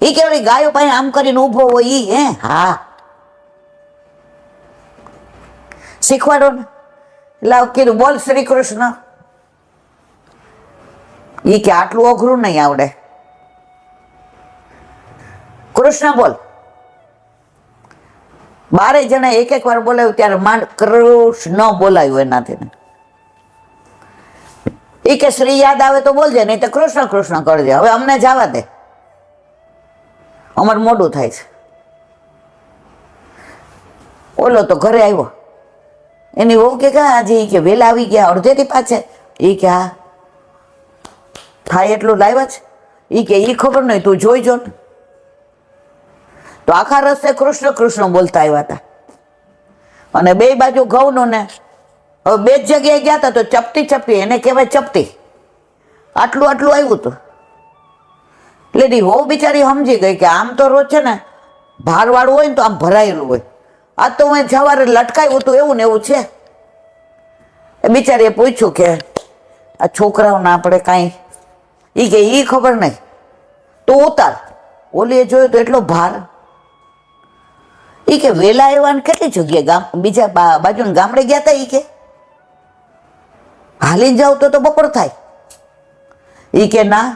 S1: એ કે ઓલી ગાયો પાસે આમ કરીને ઊભો હોય ઈ હે? હા. શીખવાડો ને. લાવ કીધું બોલ શ્રી કૃષ્ણ. એ કે આટલું અઘરું નહીં આવડે, કૃષ્ણ બોલ. 12 જણા એક વાર બોલાવ્યું ત્યારે માંડ કૃષ્ણ બોલાયું એનાથી. એ કે શ્રી યાદ આવે તો બોલજે, નહીં તો કૃષ્ણ કૃષ્ણ કરજે. હવે અમને જવા દે, અમારે મોડું થાય છે. ઓલો તો ઘરે આવ્યો, એની વહુ કે આજે કે વેલા આવી ગયા અડધેથી પાછે. એ કે હા થાય એટલું લાવ્યા છે. એ કે એ ખબર નહીં, તું જોઈજો ને. તો આખા રસ્તે કૃષ્ણ કૃષ્ણ બોલતા આવ્યા હતા. અને 2 બાજુ ઘઉંનો ને. હવે 2 જ જગ્યાએ ગયા હતા તો ચપટી ચપટી, એને કહેવાય ચપટી, આટલું આટલું આવ્યું હતું. એટલે એની વહુ બિચારી સમજી ગઈ કે આમ તો રોજ છે ને ભારવાળું હોય ને તો આમ ભરાયેલું હોય, આ તો હું સવારે લટકાયું હતું એવું ને એવું છે. એ બિચારીએ પૂછ્યું કે આ છોકરાઓને આપણે કાંઈ, એ કે એ ખબર નહીં, તું ઉતાર. ઓલીએ જોયું તો એટલો ભાર. એ કે વેલા આવ્યા ને કેટલી જગ્યાએ ગામ બીજા બાજુના ગામડે ગયા હતા. એ કે હાલી જાવ તો બપોર થાય. એ કે ના.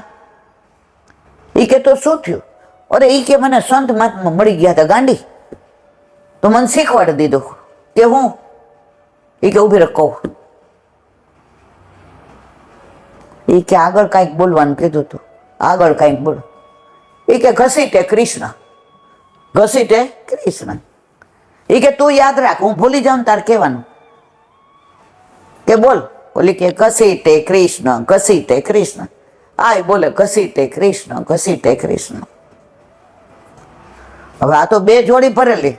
S1: એ કે તો શું થયું? અરે એ કે મને સંત મહાત્મા મળી ગયા હતા ગાંડી, તો મને શીખવાડી દીધું. કે હું? એ કે ઉભી રહો. એ કે આગળ કાંઈક બોલવાનું કીધું તું, આગળ કાંઈક બોલો. એ કે ઘસીટે કૃષ્ણ, ઘસીટે કૃષ્ણ. એ કે તું યાદ રાખ, હું ભૂલી જાઉં તાર કહેવાનું. કે બોલ. ઓલી કે ઘસીટે કૃષ્ણ, ઘસીટે કૃષ્ણ. આય બોલે ઘસીટે કૃષ્ણ, ઘસીટે કૃષ્ણ. હવે આ તો 2 જોડી ભરેલી,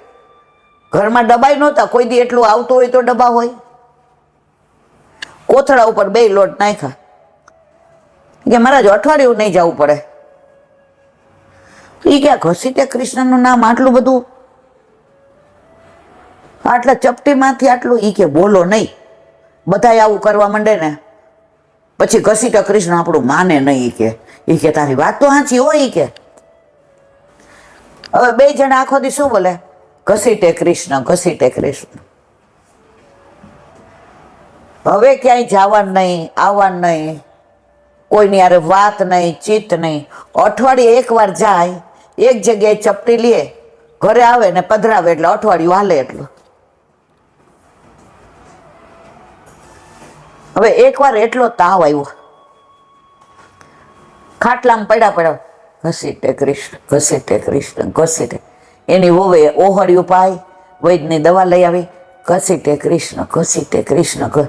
S1: ઘરમાં ડબ્બાઈ નહોતા. કોઈ દી એટલું આવતું હોય તો ડબ્બા હોય. કોથળા ઉપર 2 લોટ નાખ્યા. કે મારા જ અઠવાડિયું નહીં જવું પડે. એ કે ઘસીટે કૃષ્ણનું નામ આટલું બધું, આટલા ચપટીમાંથી આટલું. એ કે બોલો નહીં, બધા આવું કરવા માંડે ને પછી ઘસીટે કૃષ્ણ આપણું માને નહીં. એ કે તારી વાત તો સાચી હોય. કે હવે 2 જણા આખો દી શું બોલે? ઘસીટે કૃષ્ણ, ઘસીટે કૃષ્ણ. હવે ક્યાંય જવાનું નહીં, આવવાનું નહીં, કોઈની યારે વાત નહીં, ચિત્ત નહીં. અઠવાડિયે એકવાર જાય, એક જગ્યાએ ચપટી લે, ઘરે આવે ને પધરાવે એટલે અઠવાડિયું હાલે એટલું. હવે એકવાર એટલો તાવ આવ્યો, ખાટલામાં પડ્યા ઘસીટે કૃષ્ણ, ઘસીટે કૃષ્ણ, ઘસીટે. એની વોવે ઓહળિયું પાય, વૈદ્યની દવા લઈ આવી, ઘસીટે કૃષ્ણ, ઘસીટે કૃષ્ણ.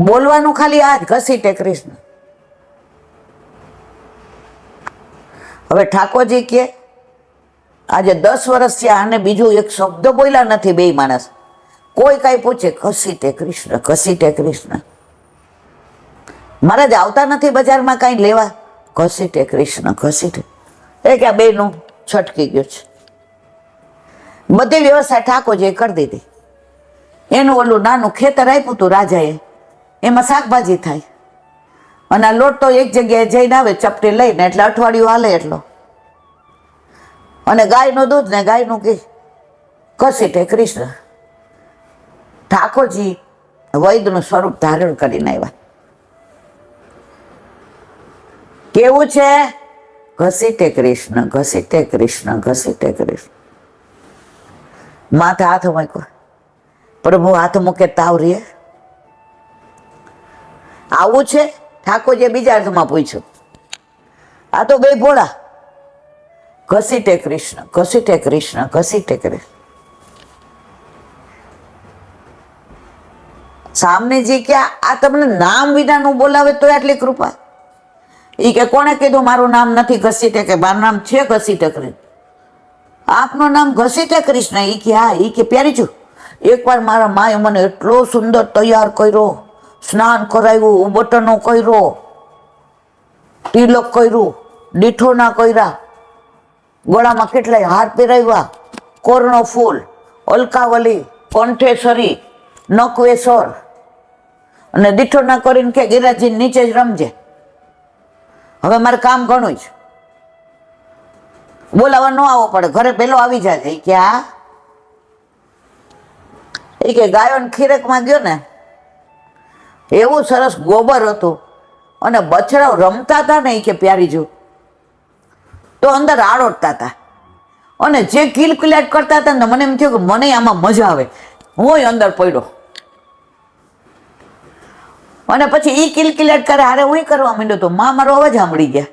S1: બોલવાનું ખાલી આજ ઘસીટે કૃષ્ણ. હવે ઠાકોરજી કે આજે 10 વર્ષ થયા આને બીજું એક શબ્દ બોલ્યા નથી બે માણસ. કોઈ કઈ પૂછે ઘસીટે કૃષ્ણ, ઘસીટે કૃષ્ણ. મહારાજ આવતા નથી બજારમાં કઈ લેવા, ઘસીટે કૃષ્ણ, ઘસીટે. એ કે બેનું છટકી ગયું છે. બધી વ્યવસ્થા ઠાકોરજીએ કરી દીધી. એનું ઓલું નાનું ખેતર આપ્યું હતું રાજાએ, એમાં શાકભાજી થાય. અને આ લોટ તો એક જગ્યાએ જઈને આવે ચપટી લઈને, એટલે અઠવાડિયું હાલે એટલો. અને ગાયનું દૂધ ને ગાયનું ઘી, ઘસીટે કૃષ્ણ. ઠાકોરજી વૈદનું સ્વરૂપ ધારણ કરીને આવ્યા. કેવું છે? ઘસીટે કૃષ્ણ, ઘસીટે કૃષ્ણ, ઘસીટે કૃષ્ણ. માથે હાથ મૂક્યો. પ્રભુ હાથ મૂકે તાવ રે. આવું છે? ઠાકોરજીએ બીજા અર્થમાં પૂછ્યું. આ તો બે ભોળા. ઘસીટે કૃષ્ણ, ઘસીટે કૃષ્ણ, ઘસીટે કૃષ્ણ. સામનેજી કે આ તમને નામ વિનાનું બોલાવે તો આટલી કૃપા. એ કે કોણે કીધું મારું નામ નથી ઘસીટે? કે મારું નામ છે ઘસીટે કૃષ્ણ. આપનું નામ ઘસીટે કૃષ્ણ? એ કે હા. એ કે પ્યારીજુ, એકવાર મારા માએ મને એટલો સુંદર તૈયાર કર્યો, સ્નાન કરાવ્યું, બટનો કર્યો, તિલક કર્યું, દીઠોના કર્યા, ગળામાં કેટલાય હાર પહેરાવ્યા, કોરણો ફૂલ, અલકાવલી, કંઠેશ્વરી, નકવેશ્વર, અને દીઠોના કરીને કે ગિરાજી નીચે જ રમજે. હવે મારે કામ ઘણું જ, બોલાવા ન આવવો પડે, ઘરે પેલો આવી જાય. કે હા. એ કે ગાયોને ખીરકમાં ગયો ને, એવું સરસ ગોબર હતું અને બછડાઓ રમતા હતા ને, એ કે પ્યારીજુ તો અંદર આડોડતા હતા. અને જે કિલકિલાટ કરતા હતા ને, મને એમ થયું કે મને આમાં મજા આવે, હું અંદર પડ્યો. અને પછી એ કિલકિલાટ કરે, હારે હું કરવા માંડ્યો તો માં મારો અવાજ સાંભળી ગયા.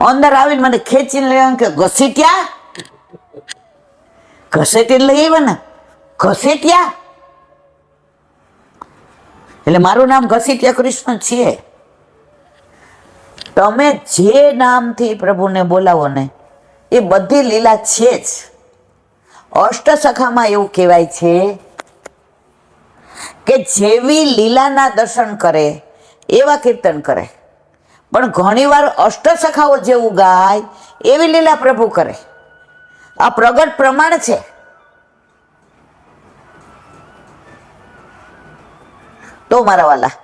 S1: અંદર આવીને મને ખેંચીને લઈ કે ઘસીટ્યા, ઘસેટીને લઈ આવ્યા ને, ઘસેટ્યા. એટલે મારું નામ ઘસીટ્યા કૃષ્ણ છે. તમે જે નામથી પ્રભુને બોલાવો ને, એ બધી લીલા છે જ. અષ્ટસખામાં એવું કહેવાય છે કે જેવી લીલાના દર્શન કરે એવા કીર્તન કરે. પણ ઘણીવાર અષ્ટસખાઓ જેવું ગાય એવી લીલા પ્રભુ કરે. આ પ્રગટ પ્રમાણ છે. તો મારા વાલા,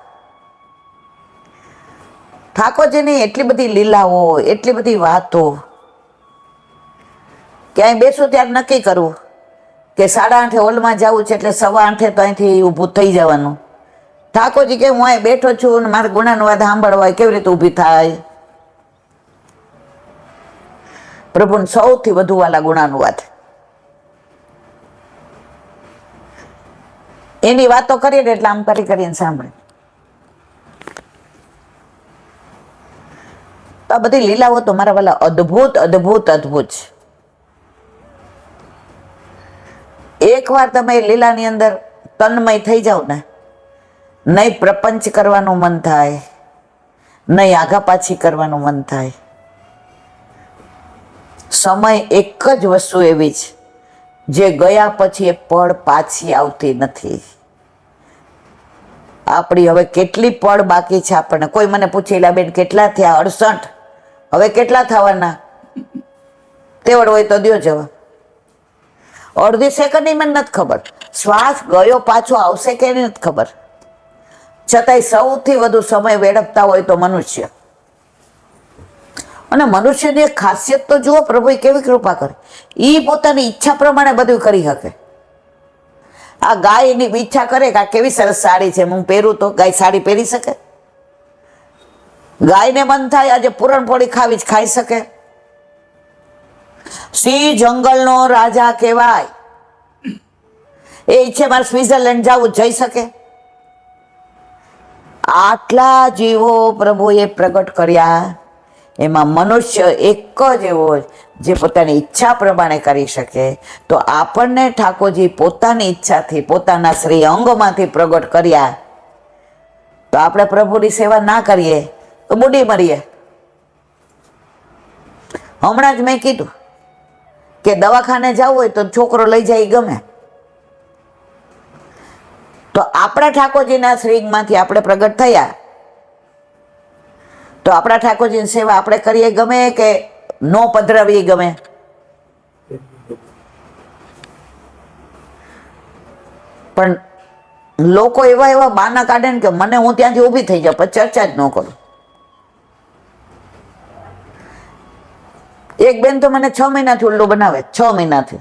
S1: ઠાકોરજીની એટલી બધી લીલાઓ, એટલી બધી વાતો. ક્યાંય બેસું ત્યારે નક્કી કરવું કે 8:30 હોલમાં જવું છે, એટલે 8:15 તો અહીંથી ઊભું થઈ જવાનું. ઠાકોરજી કે હું અહીં બેઠો છું ને મારે ગુણાનુવાદ સાંભળવા કેવી રીતે ઊભી થાય? પ્રભુને સૌથી વધુ વાલા ગુણાનુવાદ. એની વાતો કરીએ ને એટલે આમ કરીને સાંભળે. તો આ બધી લીલાઓ તો મારા વાલા અદ્ભુત અદ્ભુત અદ્ભુત છે. એકવાર તમે લીલાની અંદર તન્મય થઈ જાઓ ને, નહીં પ્રપંચ કરવાનું મન થાય, નહીં આગા પાછી કરવાનું મન થાય. સમય એક જ વસ્તુ એવી છે જે ગયા પછી એ પળ પાછી આવતી નથી. આપણી હવે કેટલી પળ બાકી છે આપણને. કોઈ મને પૂછે લા બેન કેટલા થયા? 68. હવે કેટલા થવાના? તેવડ હોય તો દ્યો જવાબ. અડધી સેકન્ડની મને નથી ખબર. શ્વાસ ગયો પાછો આવશે કે નથી ખબર. છતાંય સૌથી વધુ સમય વેડફતા હોય તો મનુષ્ય. અને મનુષ્યની એક ખાસિયત તો જુઓ, પ્રભુએ કેવી કૃપા કરે. એ પોતાની ઈચ્છા પ્રમાણે બધું કરી શકે. આ ગાય એની ઈચ્છા કરે કે આ કેવી સરસ સાડી છે, હું પહેરું તો ગાય સાડી પહેરી શકે? ગાયને મન થાય આજે પૂરણપોળી ખાવી જ ખાઈ શકે. સિંહ જંગલનો રાજા કહેવાય, એ ઈચ્છે મારે સ્વિટ્ઝરલેન્ડ જવું, જઈ શકે? આટલા જીવો પ્રભુએ પ્રગટ કર્યા, એમાં મનુષ્ય એક જ એવો જે પોતાની ઈચ્છા પ્રમાણે કરી શકે. તો આપણને ઠાકોરજી પોતાની ઈચ્છાથી પોતાના શ્રી અંગમાંથી પ્રગટ કર્યા, તો આપણે પ્રભુની સેવા ના કરીએ તો બુડી મરીએ. હમણાં જ મેં કીધું કે દવાખાને જવું હોય તો છોકરો લઈ જાય ગમે, તો આપણા ઠાકોરજીના શ્રીમાંથી આપણે પ્રગટ થયા, તો આપણા ઠાકોરજીની સેવા આપણે કરીએ ગમે કે નો પધરાવીએ ગમે? પણ લોકો એવા એવા બહાના કાઢે ને કે મને હું ત્યાંથી ઊભી થઈ જાઉં, પણ ચર્ચા જ ન કરું. એક બેન તો મને 6 મહિનાથી ઉલ્લુ બનાવે, 6 મહિનાથી.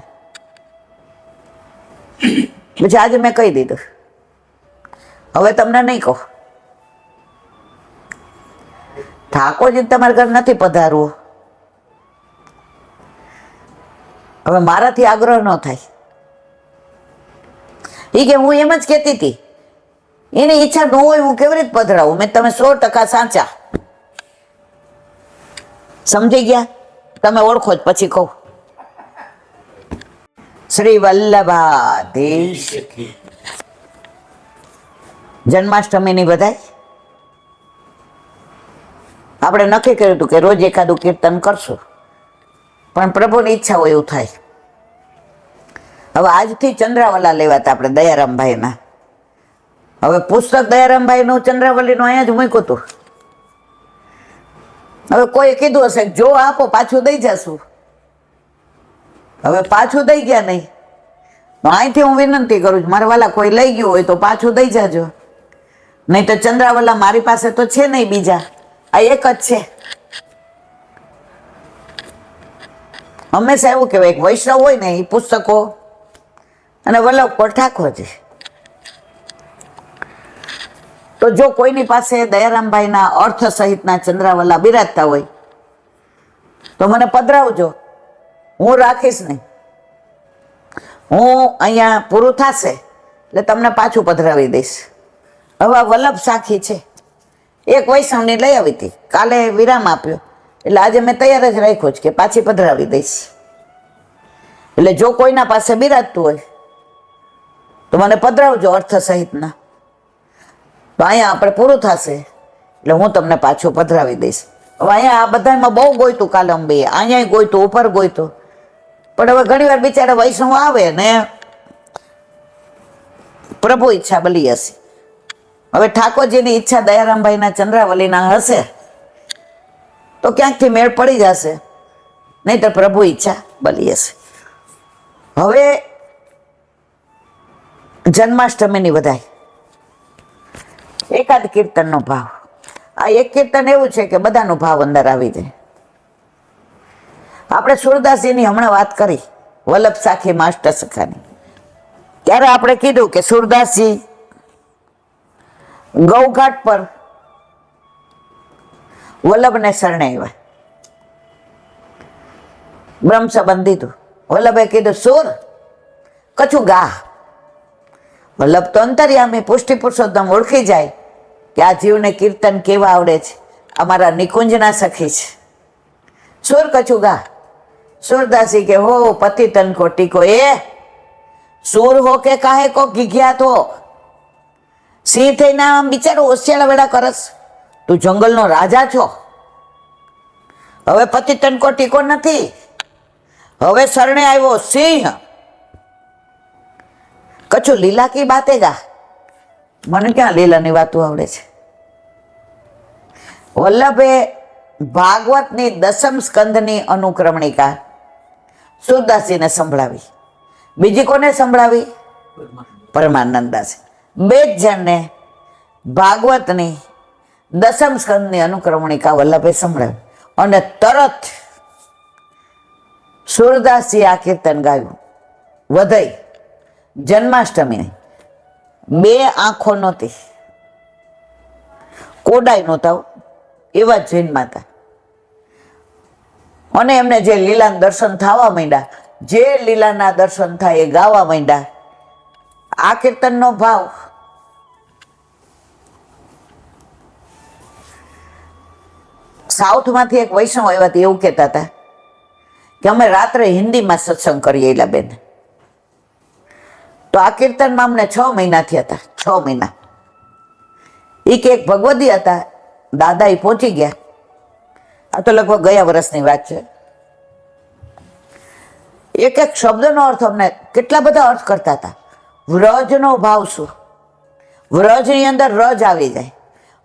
S1: પછી આજે મેં કહી દીધું, હવે તમને નહીં કહું. ઠાકોરજી તમારા ઘર નથી પધારવું, હવે મારાથી આગ્રહ ન થાય. એ કે હું એમ જ કહેતી હતી, એની ઈચ્છા ન હોય હું કેવી રીતે પધરાવું? મેં તમે 100% સાચા. સમજી ગયા? તમે ઓળખો જ પછી કહું. શ્રી વલ્લભાધીશ જન્માષ્ટમીની બધાય આપણે નક્કી કર્યું હતું કે રોજ એકાદું કીર્તન કરશું, પણ પ્રભુની ઈચ્છા હોય એવું થાય. હવે આજથી ચંદ્રાવલા લેવાતા આપણે દયારામભાઈના. હવે પુસ્તક દયારામભાઈનું ચંદ્રાવલીનું અહીંયા જ મૂક્યું હતું. હવે કોઈ કીધું હશે જો આપો પાછું દઈ જશું. હવે પાછું દઈ ગયા નહીં, તો અહીંથી હું વિનંતી કરું છું, મારા વાલા કોઈ લઈ ગયું હોય તો પાછું દઈ જાજો, નહીં તો ચંદ્રાવલા મારી પાસે તો છે નહીં બીજા, આ એક જ છે. હંમેશા એવું કહેવાય, એક વૈષ્ણવ હોય ને એ પુસ્તકો અને વલ્લભ ઠાકોરજી. તો જો કોઈની પાસે દયારામભાઈના અર્થ સહિતના ચંદ્રાવલા બિરાજતા હોય તો મને પધરાવજો, હું રાખીશ નહીં. હું અહીંયા પૂરું થશે એટલે તમને પાછું પધરાવી દઈશ. હવે વલ્લભ સાખી છે, એક વૈષ્ણવની લઈ આવી હતી, કાલે વિરામ આપ્યો, એટલે આજે મેં તૈયાર જ રાખ્યો છે કે પાછી પધરાવી દઈશ. એટલે જો કોઈના પાસે બિરાજતું હોય તો મને પધરાવજો અર્થ સહિતના. તો અહીંયા આપણે પૂરું થશે એટલે હું તમને પાછું પધરાવી દઈશ. હવે અહીંયા આ બધામાં બહુ ગોઈતું કાલે અંબે, અહીંયા ગોઈતું, ઉપર ગોઈતું, પણ હવે ઘણી વાર બિચારા વૈષ્ણવ આવે ને પ્રભુ ઈચ્છા બલી હશે. હવે ઠાકોરજીની ઈચ્છા દયારામભાઈના ચંદ્રાવલીના હશે તો ક્યાંકથી મેળ પડી જશે, નહીં તો પ્રભુ ઈચ્છા બલી હશે. હવે જન્માષ્ટમીની વધાય એકાદ કીર્તનનો ભાવ. આ એક કીર્તન એવું છે કે બધાનો ભાવ અંદર આવી જાય. આપણે સુરદાસજીની હમણાં વાત કરી, વલ્લભ સાખી માસ્ટર સખાની, ત્યારે આપણે કીધું કે સુરદાસજી ગૌઘાટ પર વલ્લભને શરણે આવ્યા, બ્રહ્મ સંબંધ દીધું. વલ્લભે કીધું સુર કછું ગા. વલ્લભ તો અંતર્યામી પુષ્ટિ પુરુષોત્તમ ઓળખી જાય કે આ જીવને કીર્તન કેવા આવડે છે, અમારા નિકુંજના સખી છે. સુર કછું ગા. સુરદાસી કે હો પતિ તન કો ટીકો, એ સુર હો કે કાહે કો ગીગ્યા તો સિંહ થઈને આમ બિચારો હોશિયાળા વેડા કરસ, તું જંગલનો રાજા છો. હવે પતિ તન કો ટીકો નથી, હવે શરણે આવ્યો સિંહ. કછું લીલા કી બાતે ગા. મને ક્યાં લીલાની વાતો આવડે છે. વલ્લભે ભાગવતની 10મ સ્કંદની અનુક્રમણિકા સુરદાસજીને સંભળાવી. બીજી કોને સંભળાવી? પરમાનંદાસી. બે જ જણને ભાગવતની 10મ સ્કંદની અનુક્રમણિકા વલ્લભે સંભળાવી. અને તરત સુરદાસજી આ કીર્તન ગાયું. વધઈ જન્માષ્ટમી, બે આંખો નહોતી, કોડાય નહોતા, એવા જ જૈન માતા. અને એમને જે લીલાના દર્શન થવા માંડ્યા, જે લીલાના દર્શન થાય એ ગાવા માંડ્યા. આ કીર્તનનો ભાવ સાઉથમાંથી એક વૈષ્ણવ આવ્યા હતા, એવું કહેતા હતા કે અમે રાત્રે હિન્દીમાં સત્સંગ કરીએ એલા બેન. તો આ કીર્તનમાં અમને 6 મહિના થયા હતા, 6 મહિના. એ કે એક ભગવદી હતા, દાદા એ પહોંચી ગયા. આ તો લગભગ ગયા વર્ષની વાત છે. એક એક શબ્દનો અર્થ અમને કેટલા બધા અર્થ કરતા હતા. વ્રજનો ભાવ શું? વ્રજની અંદર રજ આવી જાય.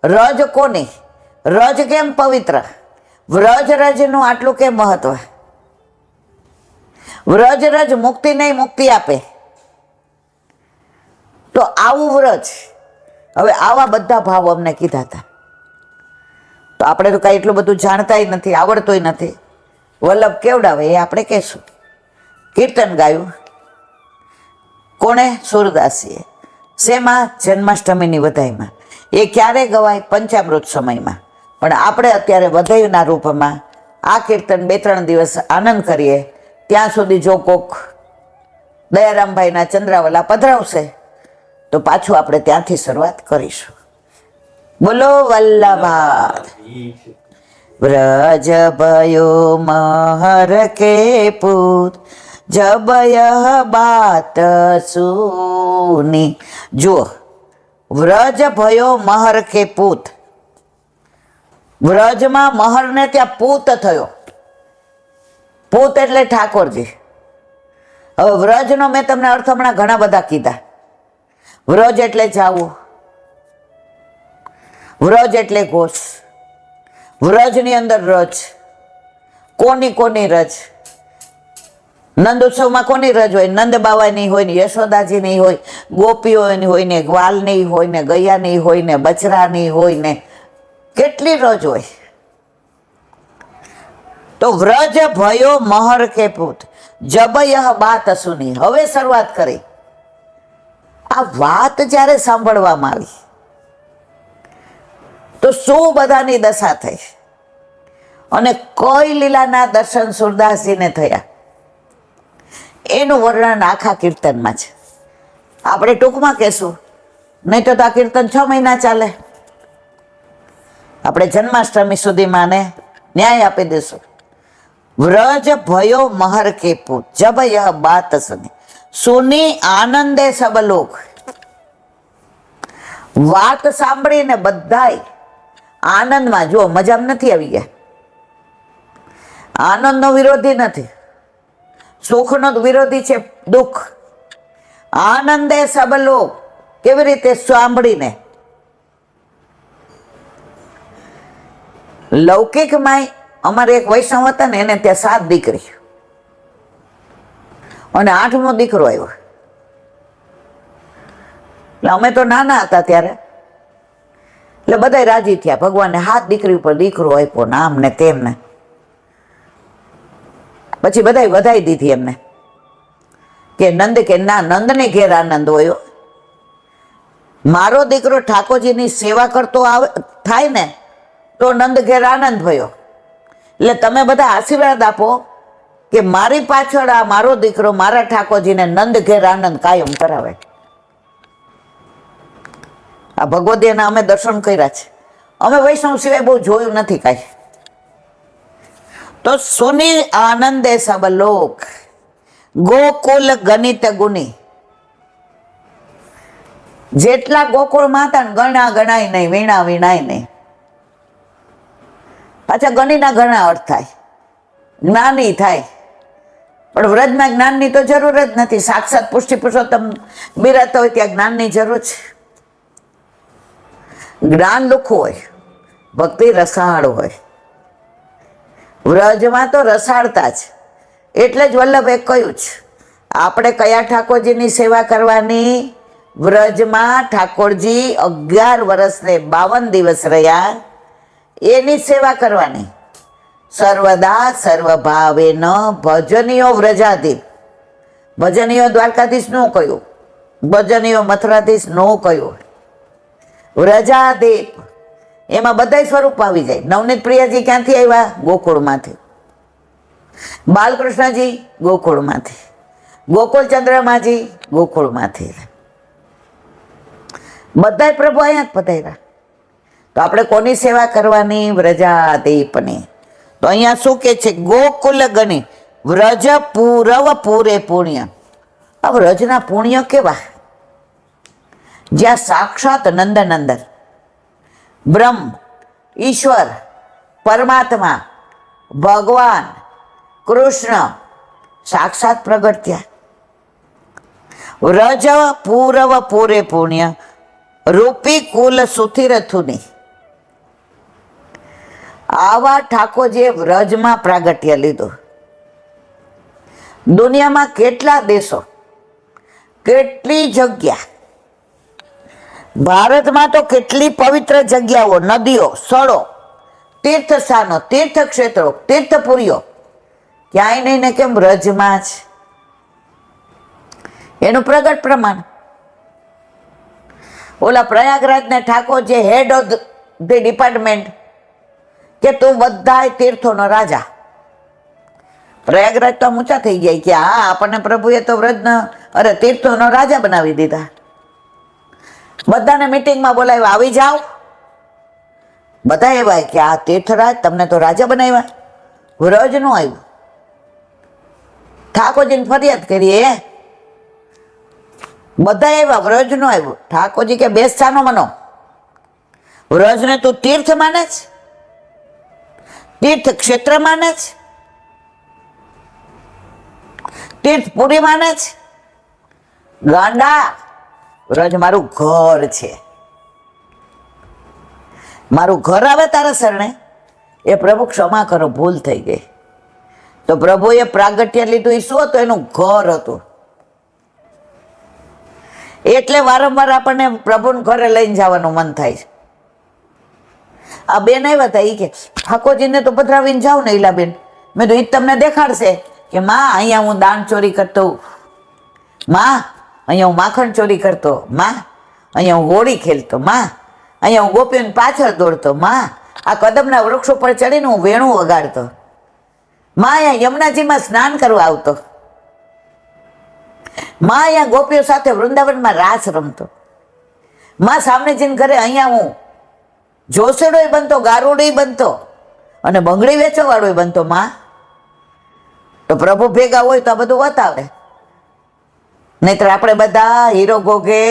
S1: રજ કોની? રજ કેમ પવિત્ર? વ્રજ રજનું આટલું કેમ મહત્વ? વ્રજ રજ મુક્તિ નહીં, મુક્તિ આપે. તો આવું વ્રજ, હવે આવા બધા ભાવ અમને કીધા હતા. તો આપણે તો કાંઈ એટલું બધું જાણતાય નથી, આવડતોય નથી. વલ્લભ કેવડાવે એ આપણે કહેશું. કીર્તન ગાયું કોણે? સુરદાસીએ. શેમાં? જન્માષ્ટમીની વધાઈમાં. એ ક્યારે ગવાય? પંચામૃત સમયમાં. પણ આપણે અત્યારે વધાઈના રૂપમાં આ કીર્તન 2-3 દિવસ આનંદ કરીએ. ત્યાં સુધી જો કોક દયારામભાઈના ચંદ્રાવલા પધરાવશે તો પાછું આપણે ત્યાંથી શરૂઆત કરીશું. બોલો વલ્લભા. વ્રજ भयो महर के पूत जब यह बात सुनी. જો વ્રજ भयो महर के पूत, વ્રજમાં મહરને ત્યાં પૂત થયો. પૂત એટલે ઠાકોરજી. હવે વ્રજનો મેં તમને અર્થ હમણાં ઘણા બધા કીધા. વ્રજ એટલે જાવું, વ્રજ એટલે ઘોષ, વ્રજની અંદર રજ. કોની કોની રજ? નંદ ઉત્સવમાં કોની રજ હોય? નંદ બાવાની હોય ને, યશોદાજીની હોય, ગોપીઓની હોય ને, ગ્વાલની હોય ને, ગૈયાની હોય ને, બચરાની હોય ને, કેટલી રજ હોય. તો વ્રજ भयो महर के पूत जब यह बात सुनी. હવે શરૂઆત કરી. આ વાત જ્યારે સાંભળવામાં આવી તો શું બધાની દશા થઈ અને કઈ લીલાના દર્શન સુરદાસજીને થયા એનું વર્ણન આખા કીર્તનમાં છે. આપણે ટૂંકમાં કહેશું, નહીં તો આ કીર્તન 6 મહિના ચાલે. આપણે જન્માષ્ટમી સુધીમાં ને ન્યાય આપી દઈશું. વ્રજ भयो महर के पूत जब यह बात सुनी सुनी आनंदे सब लोग. વાત સાંભળીને બધાય આનંદમાં. જો મજામાં નથી આવી ગયા. આનંદનો વિરોધી નથી, સુખનો વિરોધી છે દુઃખ. આનંદે સબ લોગ. કેવી રીતે? સાંભળીને. લૌકિકમાં અમારે એક વૈષ્ણવ હતા ને, એને ત્યાં 7 દીકરી અને 8મો દીકરો આવ્યો. એટલે અમે તો નાના હતા ત્યારે, એટલે બધા રાજી થયા. ભગવાને 7 દીકરી ઉપર દીકરો આપ્યો ને, આમ ને તેમ ને. પછી બધા વધાઈ દીધી એમને કે નંદ કે ના, નંદને ઘેર આનંદ હોય. મારો દીકરો ઠાકોરજીની સેવા કરતો આવે થાય ને તો નંદ ઘેર આનંદ ભયો. એટલે તમે બધા આશીર્વાદ આપો કે મારી પાછળ આ મારો દીકરો મારા ઠાકોરજીને નંદ ઘેર આનંદ કાયમ કરાવે. આ ભગવદીના અમે દર્શન કર્યા છે. અમે વૈષ્ણવ સિવાય બહુ જોયું નથી કાંઈ. તો સુની આનંદે સબ લોક ગોકુલ ગણિત ગુની. જેટલા ગોકુળમાં હતા ને ગણા ગણાય નહીં, વીણા વીણાય નહીં. પાછા ગણીના ઘણા અર્થ થાય, જ્ઞાની થાય. પણ વ્રજમાં જ્ઞાનની તો જરૂર જ નથી. સાક્ષાત પુષ્ટિ પુરુષોત્તમ બિરાજતા હોય ત્યાં જ્ઞાનની જરૂર છે. જ્ઞાન લુખું હોય, ભક્તિ રસાળ હોય. વ્રજમાં તો રસાળતા જ. એટલે જ વલ્લભે કહ્યું છે આપણે કયા ઠાકોરજીની સેવા કરવાની? વ્રજમાં ઠાકોરજી 11 વર્ષ ને 52 દિવસ રહ્યા એની સેવા કરવાની. સર્વદા સર્વભાવે ન ભજનીયો વ્રજાધીપ. ભજનીયો દ્વારકાધીશ નો કહ્યું, ભજનીયો મથુરાધીશ નો કહ્યું. વ્રજાધીપ એમાં બધાય સ્વરૂપ આવી જાય. નવનીત પ્રિયાજી ક્યાંથી આવ્યા? ગોકુળમાંથી. બાલકૃષ્ણજી ગોકુળમાંથી. ગોકુળચંદ્રમાજી ગોકુળમાંથી. બધાય પ્રભુ અહીંયા જ પધાર્યા. તો આપણે કોની સેવા કરવાની? વ્રજાદીપની. તો અહીંયા શું કે છે? ગોકુલ ગણી વ્રજ પૂરવ પૂરે પુણ્ય. આ વ્રજના પુણ્ય કેવા? જ્યાં સાક્ષાત નંદનંદન બ્રહ્મ, ઈશ્વર, પરમાત્મા, ભગવાન કૃષ્ણ સાક્ષાત પ્રગટ થયા. વ્રજ પૂરવ પૂરે પુણ્ય રૂપી કુલ સુથિરથુની. આવા ઠાકોરજીએ વ્રજમાં પ્રાગટ્ય લીધું. દુનિયામાં કેટલા દેશો, કેટલી જગ્યા, ભારતમાં તો કેટલી પવિત્ર જગ્યાઓ, નદીઓ, સ્થળો, તીર્થ સ્થાનો, તીર્થ ક્ષેત્રો, તીર્થપુરીઓ, ક્યાંય નહીં ને કેમ વ્રજમાં જ. એનું પ્રગટ પ્રમાણ. ઓલા પ્રયાગરાજને ઠાકોર જે હેડ ઓફ ધ ડિપાર્ટમેન્ટ કે તું બધાય તીર્થોનો રાજા. પ્રયાગરાજ તો ઊંચા થઈ જાય કે હા આપણને પ્રભુએ તો વ્રજના તીર્થોનો રાજા બનાવી દીધા. બધાને મિટિંગમાં બોલાવ્યા, આવી જાઓ. બધા એવા કે આ તીર્થરાજ તમને તો રાજા બનાવ્યા, વ્રજ નું આવ્યું. ઠાકોરજીને ફરિયાદ કરીએ, બધા એવા વ્રજ નું આવ્યું. ઠાકોરજી કે બેસતાનો મનો, વ્રજને તું તીર્થ માને છે, તીર્થ ક્ષેત્ર માને છે, તીર્થપુરી માને છે? ગાંડા, વ્રજ મારું ઘર છે. મારું ઘર આવે તારા શરણે. એ પ્રભુ ક્ષમા કરો, ભૂલ થઈ ગઈ. તો પ્રભુએ પ્રાગટ્ય લીધું. એ શું હતું? એનું ઘર હતું. એટલે વારંવાર આપણને પ્રભુને ઘરે લઈને જવાનું મન થાય છે. આ બેન આવ્યા હતા, એ કે ઠાકોરજીને તો પધરાવીને જાઉં ને ઈલાબેન. મેં તો એ તમને દેખાડશે કે માં અહીંયા હું દાન ચોરી કરતો, માં અહીંયા હું માખણ ચોરી કરતો, માં અહીંયા હું હોળી ખેલતો, માં અહીંયા હું ગોપીઓની પાછળ દોડતો, માં આ કદમના વૃક્ષો પર ચડીને હું વેણું વગાડતો, માં અહીંયા યમુનાજીમાં સ્નાન કરવા આવતો, માં અહીંયા ગોપીઓ સાથે વૃંદાવનમાં રાસ રમતો, માં સામે જઈને ઘરે અહીંયા હું જોસેડોય બનતો, ગારુડોય બનતો અને બંગડી વેચવાવાળોય બનતો. માં તો પ્રભુ ભેગા હોય તો આ બધું બતાવે. નહીતર આપણે બધા હીરો ગોગે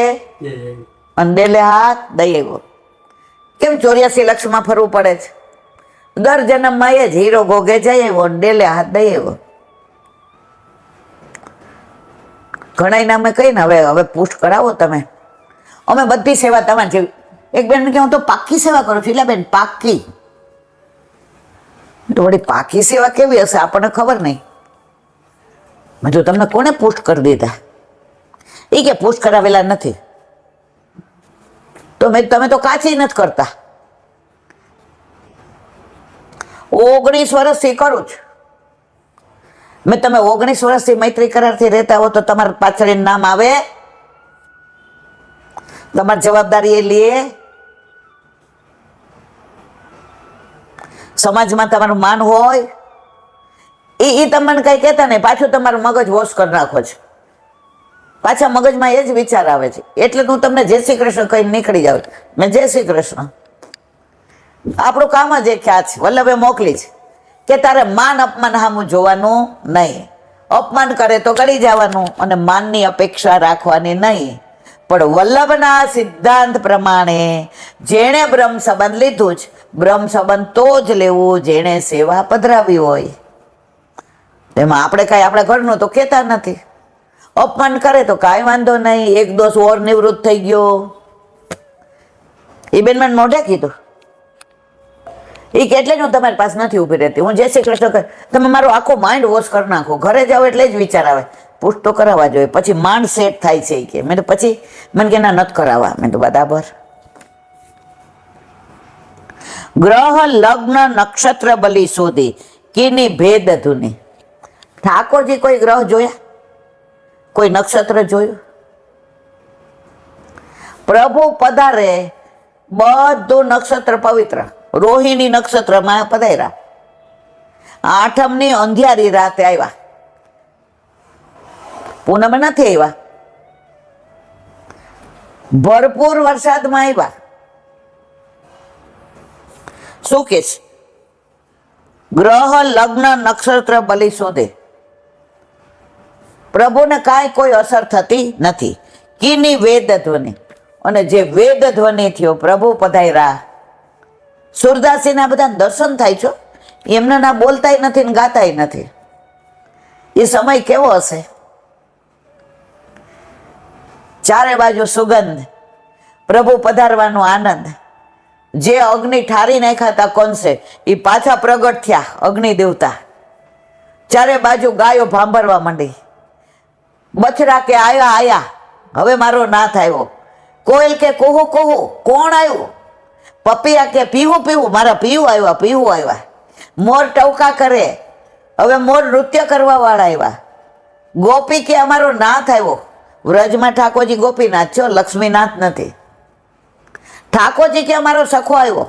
S1: અને ડેલે હાથ દઈ આવ્યો. કેમ 84 લક્ષમાં ફરવું પડે છે? દર જન્મમાં એ જ હીરો ગોગે જઈ આવ્યો અને ડેલે હાથ દઈ આવ્યો. ઘણા અમે કહીને હવે પુષ્ટ કરાવો તમે, અમે બધી સેવા તમારી જેવી. એક બેન કે હું તો પાક્કી સેવા કરું છું. એટલે બેન પાક્કી તો વળી પાકી સેવા કેવી હશે આપણને ખબર નહીં. મેં તો તમને કોને પુષ્ટ કરી દીધા? એ કે પુષ્ટ કરાવેલા નથી. તો તમે તો કાચી નથી કરતા. 19 વર્ષથી કરું છું. મેં તમે 19 વર્ષથી મૈત્રી કરારથી રહેતા હો તો તમારા પાછળ નામ આવે, તમારી જવાબદારી એ લે, સમાજમાં તમારું માન હોય. એ તમને કઈ કહેતા નહીં. પાછું તમારું મગજ વોશ કરી નાખો છે. પાછા મગજમાં એ જ વિચાર આવે છે. એટલે હું તમને જય શ્રી કૃષ્ણ કહીને નીકળી જાઉં. મેં જય શ્રી કૃષ્ણ. આપણું કામ જ એક ખ્યાલ છે, વલ્લભે મોકલી છે કે તારે માન અપમાન સામું જોવાનું નહીં. અપમાન કરે તો કરી જવાનું અને માનની અપેક્ષા રાખવાની નહીં. પણ વલ્લભના સિદ્ધાંત પ્રમાણે જેણે બ્રહ્મ સંબંધ લીધું જ, બ્રહ્મ સંબંધ તો જ લેવું જેણે સેવા પધરાવી હોય. તેમાં આપણે કાંઈ આપણા ઘરનું તો કહેતા નથી. અપમાન કરે તો કાંઈ વાંધો નહીં, એક દોષ ઓર નિવૃત્ત થઈ ગયો. એ બેન મને મોઢે કીધું. એ કે એટલે જ હું તમારી પાસે નથી ઊભી રહેતી. હું જય શ્રી કૃષ્ણ કહે, તમે મારો આખો માઇન્ડ વોશ કરી નાખો. ઘરે જાઓ એટલે જ વિચાર આવે પુષ્ટ તો કરાવવા જોઈએ, પછી માઇન્ડ સેટ થાય છે. કે મેં તો પછી મને કે ના નથી કરાવવા. મેં તો બરાબર. ગ્રહ લગ્ન નક્ષત્ર બલી શોધી કીની ભેદ ધુની. ઠાકોરજી કોઈ ગ્રહ જોયા? કોઈ નક્ષત્ર જોયું? પ્રભુ પધારે બધું નક્ષત્ર પવિત્ર. રોહિણી નક્ષત્રમાં પધાર્યા, આઠમની અંધિયારી રાતે આવ્યા, પૂનમે નથી આવ્યા, ભરપૂર વરસાદમાં આવ્યા. શું કે છે? ગ્રહ લગ્ન નક્ષત્ર બલી શોધે. પ્રભુને કાંઈ કોઈ અસર થતી નથી. કીની વેદ ધ્વનિ, અને જે વેદ ધ્વનિ થયો, પ્રભુ પધાર્યા. સુરદાસીના બધા દર્શન થાય છે, એમને ના બોલતાય નથી ને ગાતાય નથી. એ સમય કેવો હશે? ચારે બાજુ સુગંધ, પ્રભુ પધારવાનો આનંદ. જે અગ્નિ ઠારી નાખ્યા હતા કોનસે, એ પાછા પ્રગટ થયા અગ્નિ દેવતા. ચારે બાજુ ગાયો ભાંભરવા માંડી. બછડા કે આયા આયા, હવે મારો નાથ આવ્યો. કોયલ કે કોહુ કોહુ, કોણ આવ્યું? પપિયા કે પીવું પીવું, મારા પીવું આવ્યા, પીવું આવ્યા. મોર ટવકા કરે, હવે મોર નૃત્ય કરવા વાળા આવ્યા. ગોપી કે અમારો નાથ આવ્યો. વ્રજમાં ઠાકોરજી ગોપીનાથ છો, લક્ષ્મીનાથ નથી. ઠાકોરજી કે અમારો સખો આવ્યો.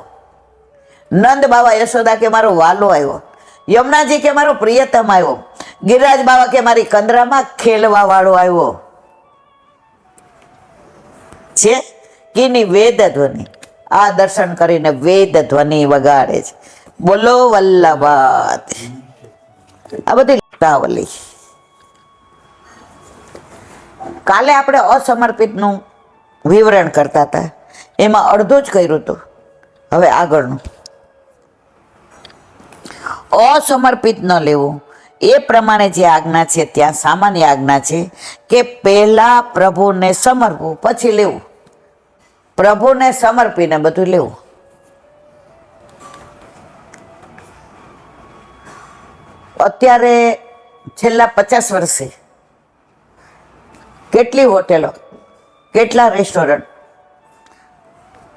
S1: નંદ બાવા યશોદા કે મારો વાલો આવ્યો. યમુનાજી કે મારો પ્રિયતમ આવ્યો. ગિરિરાજ બાવા કે મારી કંદરામાં ખેલવા વાળો આવ્યો છે. કીની વેદ ધ્વનિ. આ દર્શન કરીને વેદ ધ્વનિ વગાડે છે. બોલો વલ્લભાત. આ બધી લીલાવલી. કાલે આપણે અસમર્પિતનું વિવરણ કરતા હતા, એમાં અડધું જ કર્યું હતું. હવે આગળનું. અસમર્પિત ન લેવું, એ પ્રમાણે જે આજ્ઞા છે ત્યાં સામાન્ય આજ્ઞા છે કે પહેલા પ્રભુને સમર્પવું, પછી લેવું. પ્રભુને સમર્પીને બધું લેવું. અત્યારે છેલ્લા 50 વર્ષે કેટલી હોટેલો, કેટલા રેસ્ટોરન્ટ.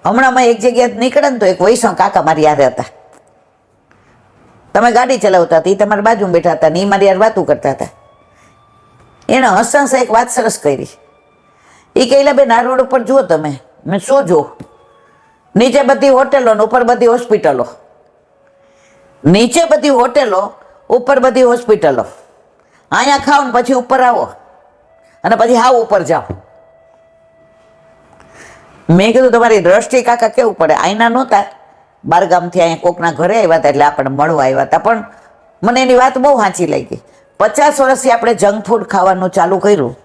S1: હમણાં એક જગ્યાએ નીકળે ને તો એક વૈષ્ણવ કાકા મારી યાદ હતા. તમે ગાડી ચલાવતા હતા, એ તમારી બાજુમાં બેઠા હતા ને એ મારી યાર વાતું કરતા હતા. એને હસંસ એક વાત સરસ કરી. એ કહેલા બેન, આ રોડ ઉપર જુઓ તમે. મેં શું જો? નીચે બધી હોટેલો ને ઉપર બધી હોસ્પિટલો. નીચે બધી હોટેલો, ઉપર બધી હોસ્પિટલો. અહીંયા ખાઓ ને પછી ઉપર આવો અને પછી હાવ ઉપર જાઓ. મેં કીધું તમારી દ્રષ્ટિ કાકા કેવું પડે. આઈના નહોતા, બારગામથી અહીંયા કોકના ઘરે આવ્યા હતા, એટલે આપણે મળવા આવ્યા હતા. પણ મને એની વાત બહુ સાચી લાગી. 50 વર્ષથી આપણે જંક ફૂડ ખાવાનું ચાલુ કર્યું.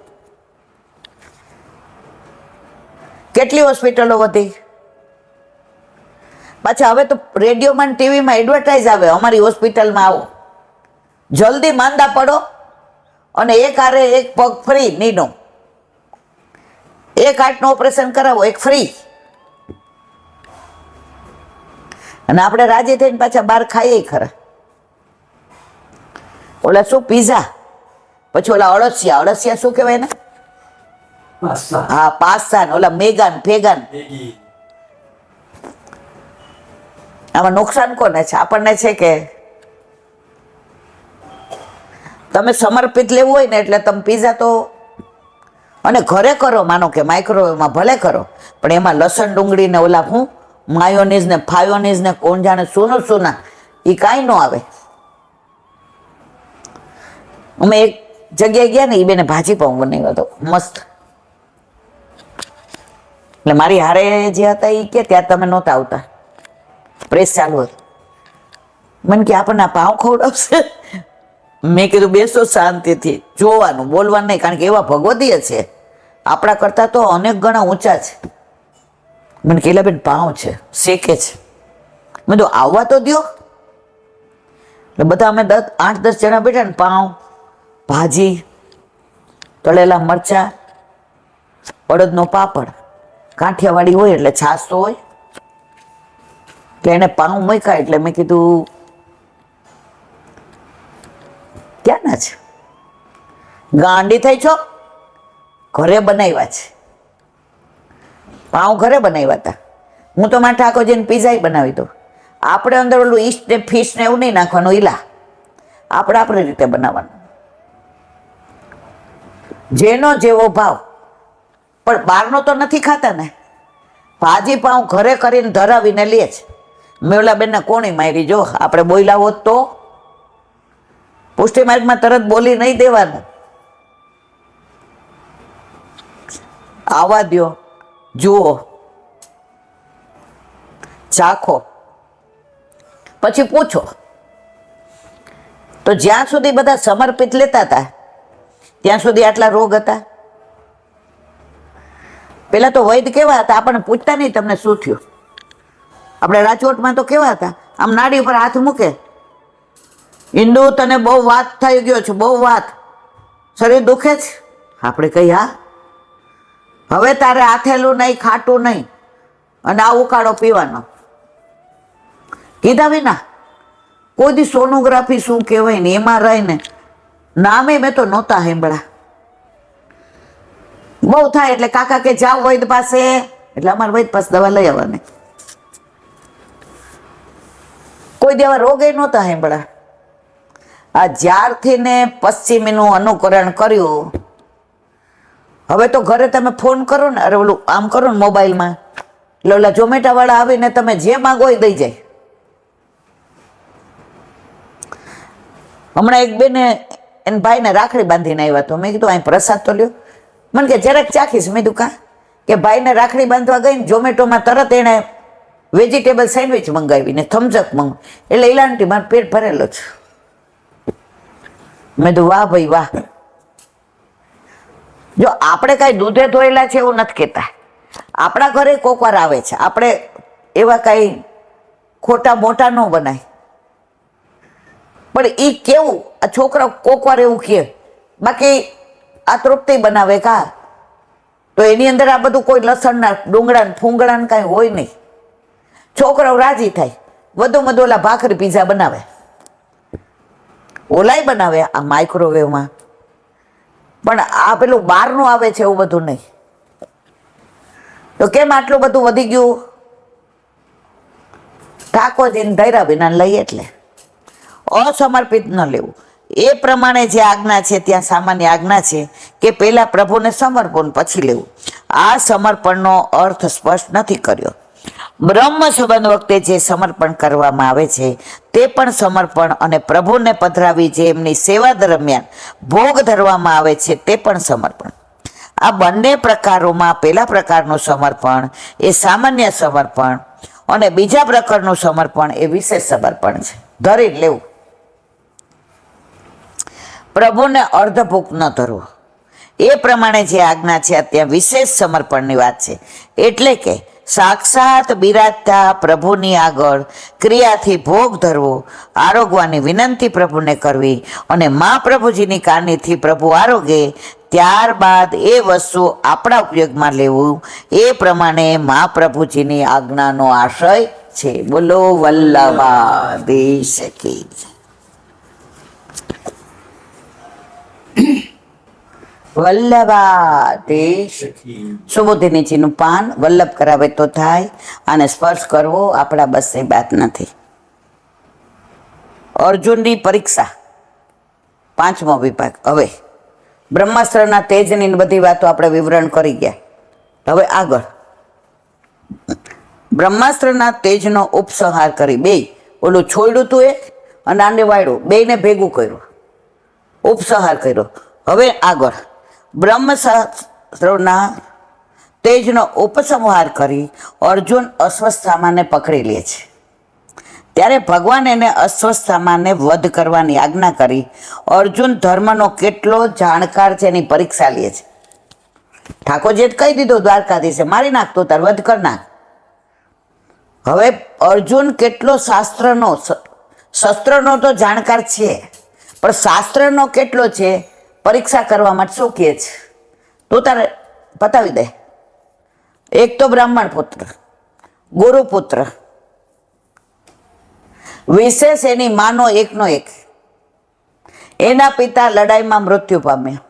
S1: કેટલી હોસ્પિટલો વધી. પાછા હવે તો રેડિયોમાં ટીવીમાં એડવર્ટાઇઝ આવે, અમારી હોસ્પિટલમાં આવો. જલ્દી માંદા પડો અને એક આરે એક પગ ફ્રી નીનો, એક હાર્ટનું ઓપરેશન કરાવો, એક ફ્રી. અને આપણે રાજી થઈને પાછા બહાર ખાઈએ ખરા. ઓલા શું પીઝા, પછી ઓલા અળસિયા. અળસિયા શું કહેવાય ને? હા, પાસ્તા ને ઓલા મેગાન ફેગાન. આમાં નુકસાન કોને છે? આપણને છે કે તમે સમર્પિત લેવું હોય ને એટલે તમે પીઝા તો અને ઘરે કરો, માનો કે માઇક્રોવેવમાં ભલે કરો, પણ એમાં લસણ ડુંગળી ને ઓલા હું માયોનીઝ ને ફાયોનીઝ ને કોણ જાણે સોનું સોના, એ કાંઈ ન આવે. અમે એક જગ્યાએ ગયા ને, એ બેને ભાજી પાઉં બનાવ્યો હતો મસ્ત. એટલે મારી હારે જે હતા એ કે ત્યાં તમે નહોતા આવતા, પ્રેસ ચાલુ હતું. મને કે આપણને પાઉં ખવડાવશે. મેં કીધું બેસો શાંતિથી, જોવાનું, બોલવાનું નહીં, કારણ કે એવા ભગવદીય છે આપણા કરતા તો અનેક ગણા ઊંચા છે. મને કહેલા બેન પાઉં છે, શેકે છે. મેં તો આવવા તો દો. એટલે બધા અમે 8-10 જણા બેઠા ને, પાઉં, ભાજી, તળેલા મરચા, અડદનો પાપડ. કાઠિયાવાડી હોય એટલે છાશ તો હોય. એટલે એને પાઉં મૂક્યા. એટલે મેં કીધું ક્યાંના છે? ગાંડી થઈ છો? ઘરે બનાવ્યા છે પાઉં, ઘરે બનાવ્યા હતા. હું તો મારા ઠાકોરજીને પીઝા બનાવી દઉં. આપણે અંદર ઓલું ઈસ્ટ ને ફિશ ને એવું નહીં નાખવાનું, ઈલા આપણે આપણી રીતે બનાવવાનું, જેનો જેવો ભાવ. પણ બહારનો તો નથી ખાતા ને, ભાજી પાઉં ઘરે કરીને ધરાવીને લે છે. મેં ઓલા બેનને કોણી મારી, જો આપણે બોલ્યા હોત તો પુષ્ટિ માર્ગમાં તરત બોલી નહીં દેવાનું. આવા દ્યો, જુઓ, ચાખો, પછી પૂછો. તો જ્યાં સુધી બધા સમર્પિત લેતા હતા ત્યાં સુધી આટલા રોગ હતા. પેલા તો વૈદ કેવા હતા, આપણને પૂછતા નહીં તમને શું થયું. આપણે રાજકોટમાં તો કેવા હતા, આમ નાડી ઉપર હાથ મૂકે, હિન્દુ તને બહુ વાત થઈ ગયો છે, બહુ વાત, શરીર દુખે છે. આપણે કહી હા, હવે તારે આથેલું નહીં, ખાટું નહીં, અને આ ઉકાળો પીવાનો. કીધા વિના કોઈ દી સોનોગ્રાફી શું કહેવાય ને એમાં રહીને નામે મેં તો નહોતા સાંભળ્યા. બહુ થાય એટલે કાકા કે જાઓ વૈદ પાસે, એટલે અમારે વૈદ પાસે દવા લઈ આવવાની. કોઈ દેવા રોગે નહોતા સાંભળ્યા. આ જ્યારથી ને પશ્ચિમીનું અનુકરણ કર્યું, હવે તો ઘરે તમે ફોન કરો ને, અરે ઓલું આમ કરો ને મોબાઈલમાં, એટલે ઓલા ઝોમેટા વાળા આવીને તમે જે માંગો એ દઈ જાય. હમણાં એક બેને એને ભાઈને રાખડી બાંધીને આવ્યા, તો મેં કીધું અહીં પ્રસાદ તો લ્યો. મને કે જરાક ચાખીશ. મેં કીધું કા, કે ભાઈને રાખડી બાંધવા ગઈ ને ઝોમેટોમાં તરત એણે વેજીટેબલ સેન્ડવિચ મંગાવીને થમ્સઅપ મંગાવી, એટલે ઇલાંટી મારું પેટ ભરેલો છે. મેં કીધું વાહ ભાઈ વાહ. જો આપણે કાંઈ દૂધે ધોયેલા છે એવું નથી કહેતા, આપણા ઘરે કોકવાર આવે છે, આપણે એવા કાંઈ ખોટા મોટા ન બનાય. પણ એ કેવું, આ છોકરા કોકવાર એવું કહે, બાકી આ તૃપ્તિ બનાવે કા, તો એની અંદર આ બધું કોઈ લસણના ડુંગળા ફૂંગળા કાંઈ હોય નહીં. છોકરાઓ રાજી થાય, વધુ વધુ ઓલા ભાખરી પીઝા બનાવે, ઓલાય બનાવે આ માઇક્રોવેવમાં. પણ આ પેલું બહારનું આવે છે એવું બધું નહીં. તો કેમ આટલું બધું વધી ગયું? ઠાકોરજીને ધૈર્યા વિના લઈએ એટલે અસમર્પિત ન લેવું. એ પ્રમાણે જે આજ્ઞા છે ત્યાં સામાન્ય આજ્ઞા છે કે પહેલા પ્રભુને સમર્પણ પછી લેવું. આ સમર્પણનો અર્થ સ્પષ્ટ નથી કર્યો. બ્રહ્મ સંબંધ વખતે જે સમર્પણ કરવામાં આવે છે તે પણ સમર્પણ, અને પ્રભુને પધરાવી જે એમની સેવા દરમિયાન ભોગ ધરવામાં આવે છે તે પણ સમર્પણ. આ બંને પ્રકારોમાં પહેલા પ્રકારનું સમર્પણ એ સામાન્ય સમર્પણ, અને બીજા પ્રકારનું સમર્પણ એ વિશેષ સમર્પણ છે. ધરી લેવું. પ્રભુને અર્ધભૂખ ન ધરવું. એ પ્રમાણે જે આજ્ઞા છે ત્યાં વિશેષ સમર્પણની વાત છે. એટલે કે સાક્ષાત બિરાજતા પ્રભુની આગળ ક્રિયાથી ભોગ ધરવો, આરોગવાની વિનંતી પ્રભુને કરવી, અને મહાપ્રભુજીની કારણીથી પ્રભુ આરોગે ત્યારબાદ એ વસ્તુ આપણા ઉપયોગમાં લેવું. એ પ્રમાણે મહાપ્રભુજીની આજ્ઞાનો આશય છે. બોલો વલ્લભાધીશ કી જય. વલ્લભાધીશ. સુબોધિનીજીનું પાન વલ્લભ કરાવે તો થાય, અને સ્પર્શ કરવો આપણા બસની વાત નથી. અર્જુનની પરીક્ષા, 5મો વિભાગ. હવે બ્રહ્માસ્ત્રના તેજની બધી વાતો આપણે વિવરણ કરી ગયા. હવે આગળ બ્રહ્માસ્ત્રના તેજનો ઉપસંહાર કરી, બે ઓલું છોડ્યું તું એક અને આને વાળ્યું, બેને ભેગું કર્યું, ઉપસંહાર કર્યો. હવે આગળ બ્રહ્મશાસ્ત્રોના તેજનો ઉપસંહાર કરી અર્જુન અશ્વત્થામાને પકડી લે છે. ત્યારે ભગવાન એને અશ્વત્થામાને વધ કરવાની આજ્ઞા કરી. અર્જુન ધર્મનો કેટલો જાણકાર છે એની પરીક્ષા લે છે. ઠાકોરજીએ કહી દીધું દ્વારકાધીશે, મારી નાખ તો તાર વધ કર નાખ. હવે અર્જુન કેટલો શાસ્ત્રનો, શસ્ત્રનો તો જાણકાર છે, પણ શાસ્ત્રનો કેટલો છે પરીક્ષા કરવા માટે શું કહે છે તું તારે બતાવી દે. એક તો બ્રાહ્મણ પુત્ર, ગુરુપુત્ર, વિશેષ એની માનો એકનો એક. એના પિતા લડાઈમાં મૃત્યુ પામ્યા.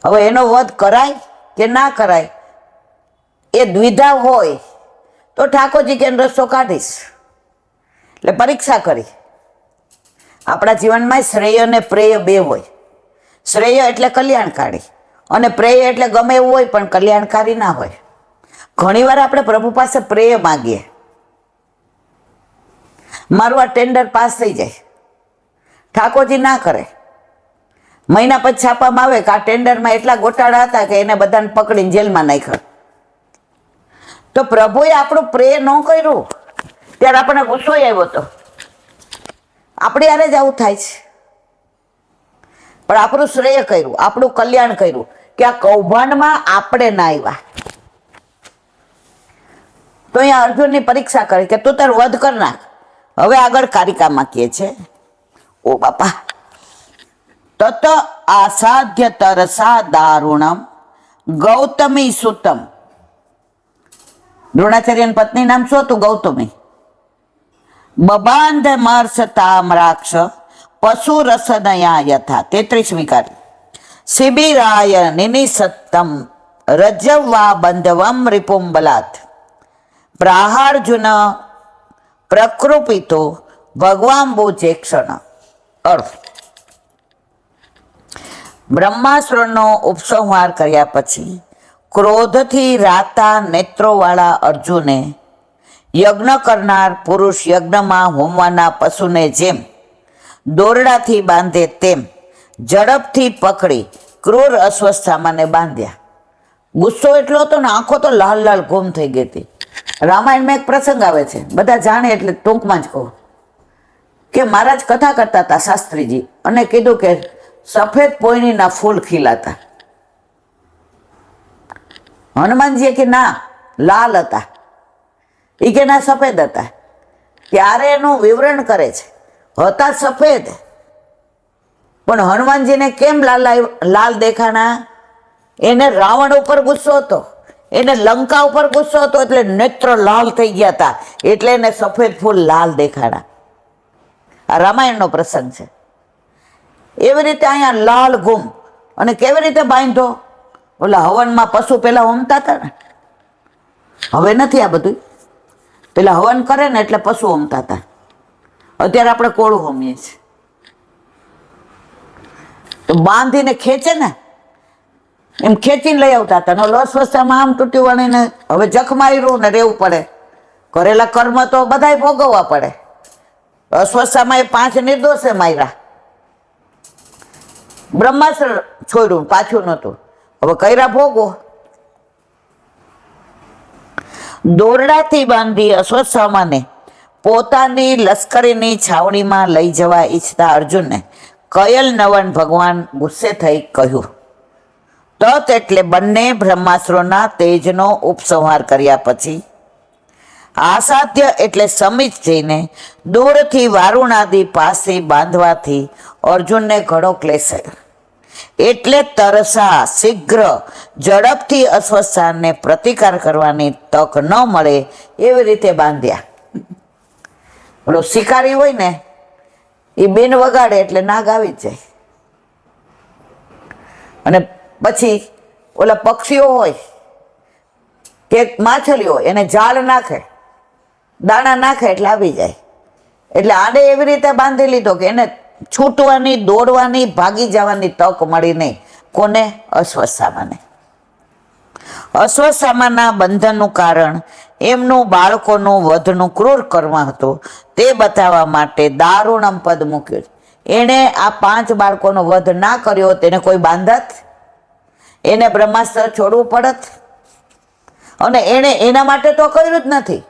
S1: હવે એનો વધ કરાય કે ના કરાય એ દ્વિધા હોય તો ઠાકોરજી કે રસ્તો કાઢીશ. એટલે પરીક્ષા કરી. આપણા જીવનમાં શ્રેય અને પ્રેય બે હોય. શ્રેય એટલે કલ્યાણકારી અને પ્રેય એટલે ગમે એવું હોય પણ કલ્યાણકારી ના હોય. ઘણીવાર આપણે પ્રભુ પાસે પ્રેય માગીએ, મારું આ ટેન્ડર પાસ થઈ જાય. ઠાકોરજી ના કરે. મહિના પછી છાપવામાં આવે કે આ ટેન્ડરમાં એટલા ગોટાળા હતા કે એને બધાને પકડીને જેલમાં નાખ્યા. તો પ્રભુએ આપણું પ્રેય ન કર્યું ત્યારે આપણને ગુસ્સો આવ્યો હતો. આપણે યારે જ આવું થાય છે. પણ આપણું શ્રેય કર્યું, આપણું કલ્યાણ કર્યું કે આ કૌભાંડમાં આપણે ના આવ્યા. તો અહીંયા અર્જુનની પરીક્ષા કરી કે તું તાર વધ કર નાખ. હવે આગળ કારિકામાં કહે છે, ઓ બાપા, તત આસાધ્ય તરસા દારુણમ ગૌતમી સુતમ. દ્રોણાચાર્યની પત્ની નામ શું હતું? ગૌતમી. બબાંધ મર્ષ તામ્રાક્ષ પશુ રસનયા યથા. 33મી કાર્ય. શિબિરાય નિનિસત્તમ રજ્જવા બંધવમ રિપુંબલાત પ્રાહાર્જુન પ્રકૃપિતો ભગવાંબુજેક્ષણ. અર્થ: બ્રહ્માસ્ત્રનો ઉપસંહાર કર્યા પછી ક્રોધથી રાતા નેત્રોવાળા અર્જુને યજ્ઞ કરનાર પુરુષ યજ્ઞમાં હોમવાના પશુને જેમ દોરડાથી બાંધે તેમ ઝડપથી પકડી ક્રૂર અશ્વત્થામાને બાંધ્યા. ગુસ્સો એટલો હતો ને, આંખો તો લાલ લાલ ગુમ થઈ ગઈ હતી. રામાયણમાં એક પ્રસંગ આવે છે, બધા જાણે એટલે ટૂંકમાં જ કહું કે મહારાજ કથા કરતા હતા શાસ્ત્રીજી, અને કીધું કે સફેદ પોયણીના ફૂલ ખીલાતા. હનુમાનજીએ કે ના, લાલ હતા. એ કે ના, સફેદ હતા. ત્યારે એનું વિવરણ કરે છે, હતા સફેદ પણ હનુમાનજીને કેમ લાલ દેખાણા? એને રાવણ ઉપર ગુસ્સો હતો, એને લંકા ઉપર ગુસ્સો હતો, એટલે નેત્ર લાલ થઈ ગયા હતા, એટલે એને સફેદ ફૂલ લાલ દેખાણા. આ રામાયણનો પ્રસંગ છે. એવી રીતે અહીંયા લાલ ગુમ. અને કેવી રીતે બાંધો? ઓલા હવનમાં પશુ પેલા હોમતા હતા ને, હવે નથી આ બધું. પેલા હવન કરે ને એટલે પશુ હોમતા હતા. અત્યારે આપણે કોળું હોમીએ છીએ. તો બાંધીને ખેંચે ને, એમ ખેંચીને લઈ આવતા હતા. અસ્વસ્થામાં આમ તૂટ્યું વળીને હવે જખ માર્યું ને રહેવું પડે. કરેલા કર્મ તો બધાય ભોગવવા પડે. અસ્વસ્થામાં એ 5 નિર્દોષે માર્યા. બ્રહ્માસ્ત્ર છોડ્યું, પાછું નહોતું. હવે કર્યા ભોગવો. દોરડાથી બાંધી અશ્વત્થામાને પોતાની લશ્કરીની છાવણીમાં લઈ જવા ઈચ્છતા અર્જુનને કયલ નવન ભગવાન ગુસ્સે થઈ કહ્યું. તત એટલે બંને બ્રહ્માસ્ત્રોના તેજનો ઉપસંહાર કર્યા પછી આસાધ્ય એટલે સમીપ જઈને દૂરથી વારુણાદી પાસે બાંધવાથી અર્જુનને ઘણો ક્લેશ થયો. એટલે તરસા શીઘ્ર ઝડપથી અસ્વસ્થાને પ્રતિકાર કરવાની તક ન મળે એવી રીતે બાંધ્યા. પેલો શિકારી હોય ને, એ બેન વગાડે એટલે નાગ આવી જ જાય. અને પછી ઓલા પક્ષીઓ હોય કે માછલીઓ હોય, એને જાળ નાખે, દાણા નાખે એટલે આવી જાય. એટલે આને એવી રીતે બાંધી લીધો કે એને છૂટવાની, દોડવાની, ભાગી જવાની તક મળી નહીં. કોને? અશ્વત્થામાને. અશ્વત્થામાના બંધનનું કારણ એમનું બાળકોનું વધનું ક્રૂર કર્મ હતું. તે બતાવવા માટે દારુણમ પદ મૂક્યું. એણે આ 5 બાળકોનો વધ ના કર્યો તેને કોઈ બાંધત? એને બ્રહ્માસ્ત્ર છોડવું પડત? અને એણે એના માટે તો કર્યું જ નથી.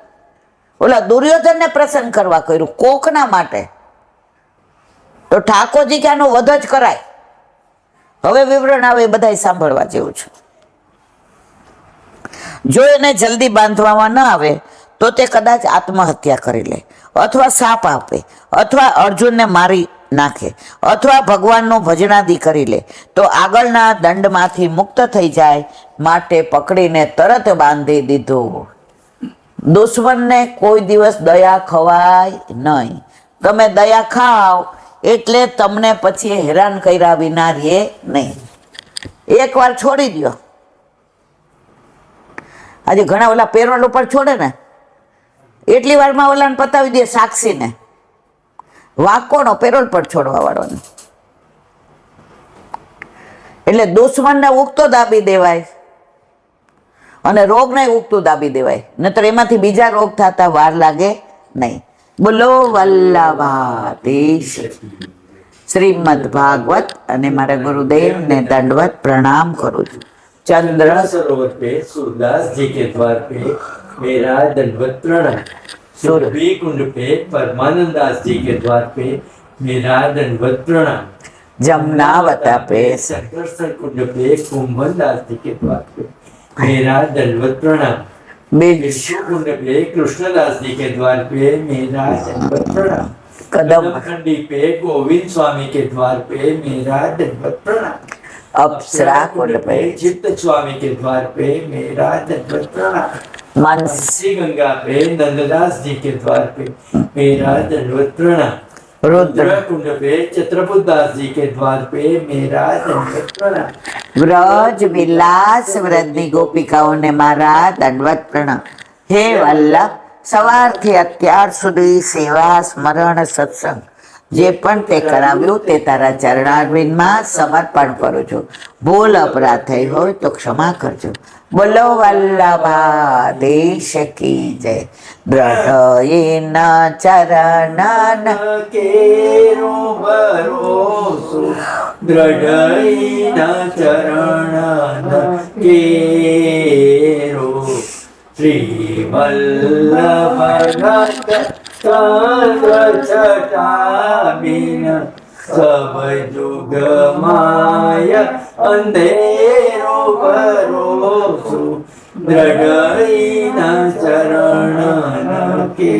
S1: ઓલા દુર્યોધનને પ્રસન્ન કરવા કર્યું, કોકના માટે. તો ઠાકોરજી કે આનો વધ જ કરાય. હવે વિવરણ આવે, એ બધા સાંભળવા જેવું છે. જો એને જલ્દી બાંધવામાં ન આવે તો તે કદાચ આત્મહત્યા કરી લે, અથવા સાપ આપે, અથવા અર્જુનને મારી નાખે, અથવા ભગવાનનું ભજનાદી કરી લે તો આગળના દંડમાંથી મુક્ત થઈ જાય. માટે પકડીને તરત બાંધી દીધું. દુશ્મનને કોઈ દિવસ દયા ખવાય નહીં. તમે દયા ખાવ એટલે તમને પછી હેરાન કર્યા વિના રહે નહીં. એકવાર છોડી દો. આજે ઘણા ઓલા પેરોલ ઉપર છોડે ને, એટલી વારમાં ઓલાને પતાવી દે સાક્ષીને. વાંકોનો પેરોલ પર છોડવા વાળોને. એટલે દુશ્મનને ઉગતો દાબી દેવાય અને રોગને ઉગતું દાબી દેવાય, નહીતર એમાંથી બીજા રોગ થતા વાર લાગે નહીં. બોલો વલ્લભાધીશ. શ્રીમદ ભાગવત. અને મારા ગુરુદેવને દંડવત પ્રણામ કરું છું. ચંદ્ર
S2: सरोवर पे सूरदास जी के द्वार पे मेरा दंडवत प्रणाम. सुरभि कुंड पे परमानंद दास जी के द्वार पे मेरा दंडवत प्रणाम.
S1: જમનાવતા પે
S2: संकर्षण कुंड पे कुंभन दास जी के द्वार पे मेरा दंडवत प्रणाम.
S1: બીજ
S2: विष्णु कुंड पे कृष्णदास जी के द्वार पे मेरा दंडवत प्रणाम.
S1: कदम
S2: खंडी पे गोविंद स्वामी के द्वार पे मेरा दंडवत प्रणाम.
S1: અપ્સરા કુંડ પે
S2: चित्त स्वामी के द्वार पे मेरा दंडवत प्रणाम.
S1: મનસ
S2: श्री गंगा पे नंददास जी के द्वार पे मेरा दंडवत प्रणाम.
S1: રુદ્ર
S2: रुद्र कुंड पे चित्रपुत दास जी के द्वार पे मेरा दंडवत प्रणाम.
S1: વ્રજ વિલાસ વ્રજની ગોપિકાઓને મારા દંડવત પ્રણામ. હે વલ્લભ, સવારથી અત્યાર સુધી સેવા સ્મરણ સત્સંગ જે પણ તે કરાવ્યું તે તારા ચરણારવિંદમાં સમર્પણ કરું છું. ભૂલ અપરાધ થઈ હોય તો ક્ષમા કરજો. બોલો વલ્લભાધીશ કી જય. દ્રઢયિના ચરણન
S2: केरो भरोसो दृढ़यिना चरण केरो. श्री वल्लभनाथ चंद्र छटाबिन सब जुग माया अंधेरो भरोसो दृढ़यिना चरण के.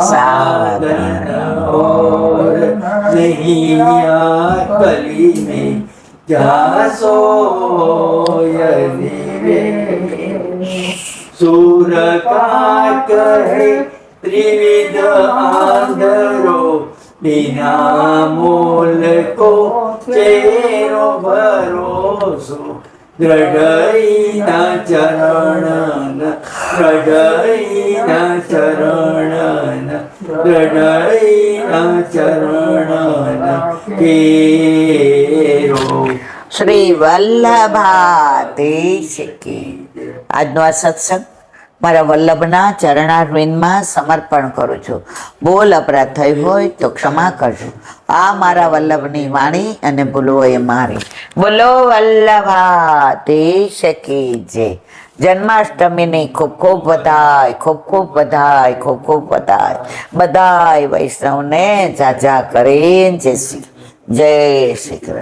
S2: साधन और नहीं कली में क्या सोयनि रे. सूर का कहे त्रिविध आंधरो बिना मोल को चेरो भरोसो दृढ़यिना चरण दृढ़यिना चरण दृढ़यिना चरण केरो.
S1: શ્રી વલ્લભાધીશ કી. આજનો આ સત્સંગ મારા વલ્લભના ચરણારવિંદમાં સમર્પણ કરું છું. બોલ અપરાધ થઈ હોય તો ક્ષમા કરજો. આ મારા વલ્લભની વાણી અને ભૂલો એ મારી. બોલો વલ્લભાધીશ કી જય. જન્માષ્ટમીની ખૂબ ખૂબ વધાય, ખૂબ ખૂબ વધાય, ખૂબ ખૂબ વધાય. બધાય વૈષ્ણવને જાજા કરીને જય શ્રી કૃષ્ણ.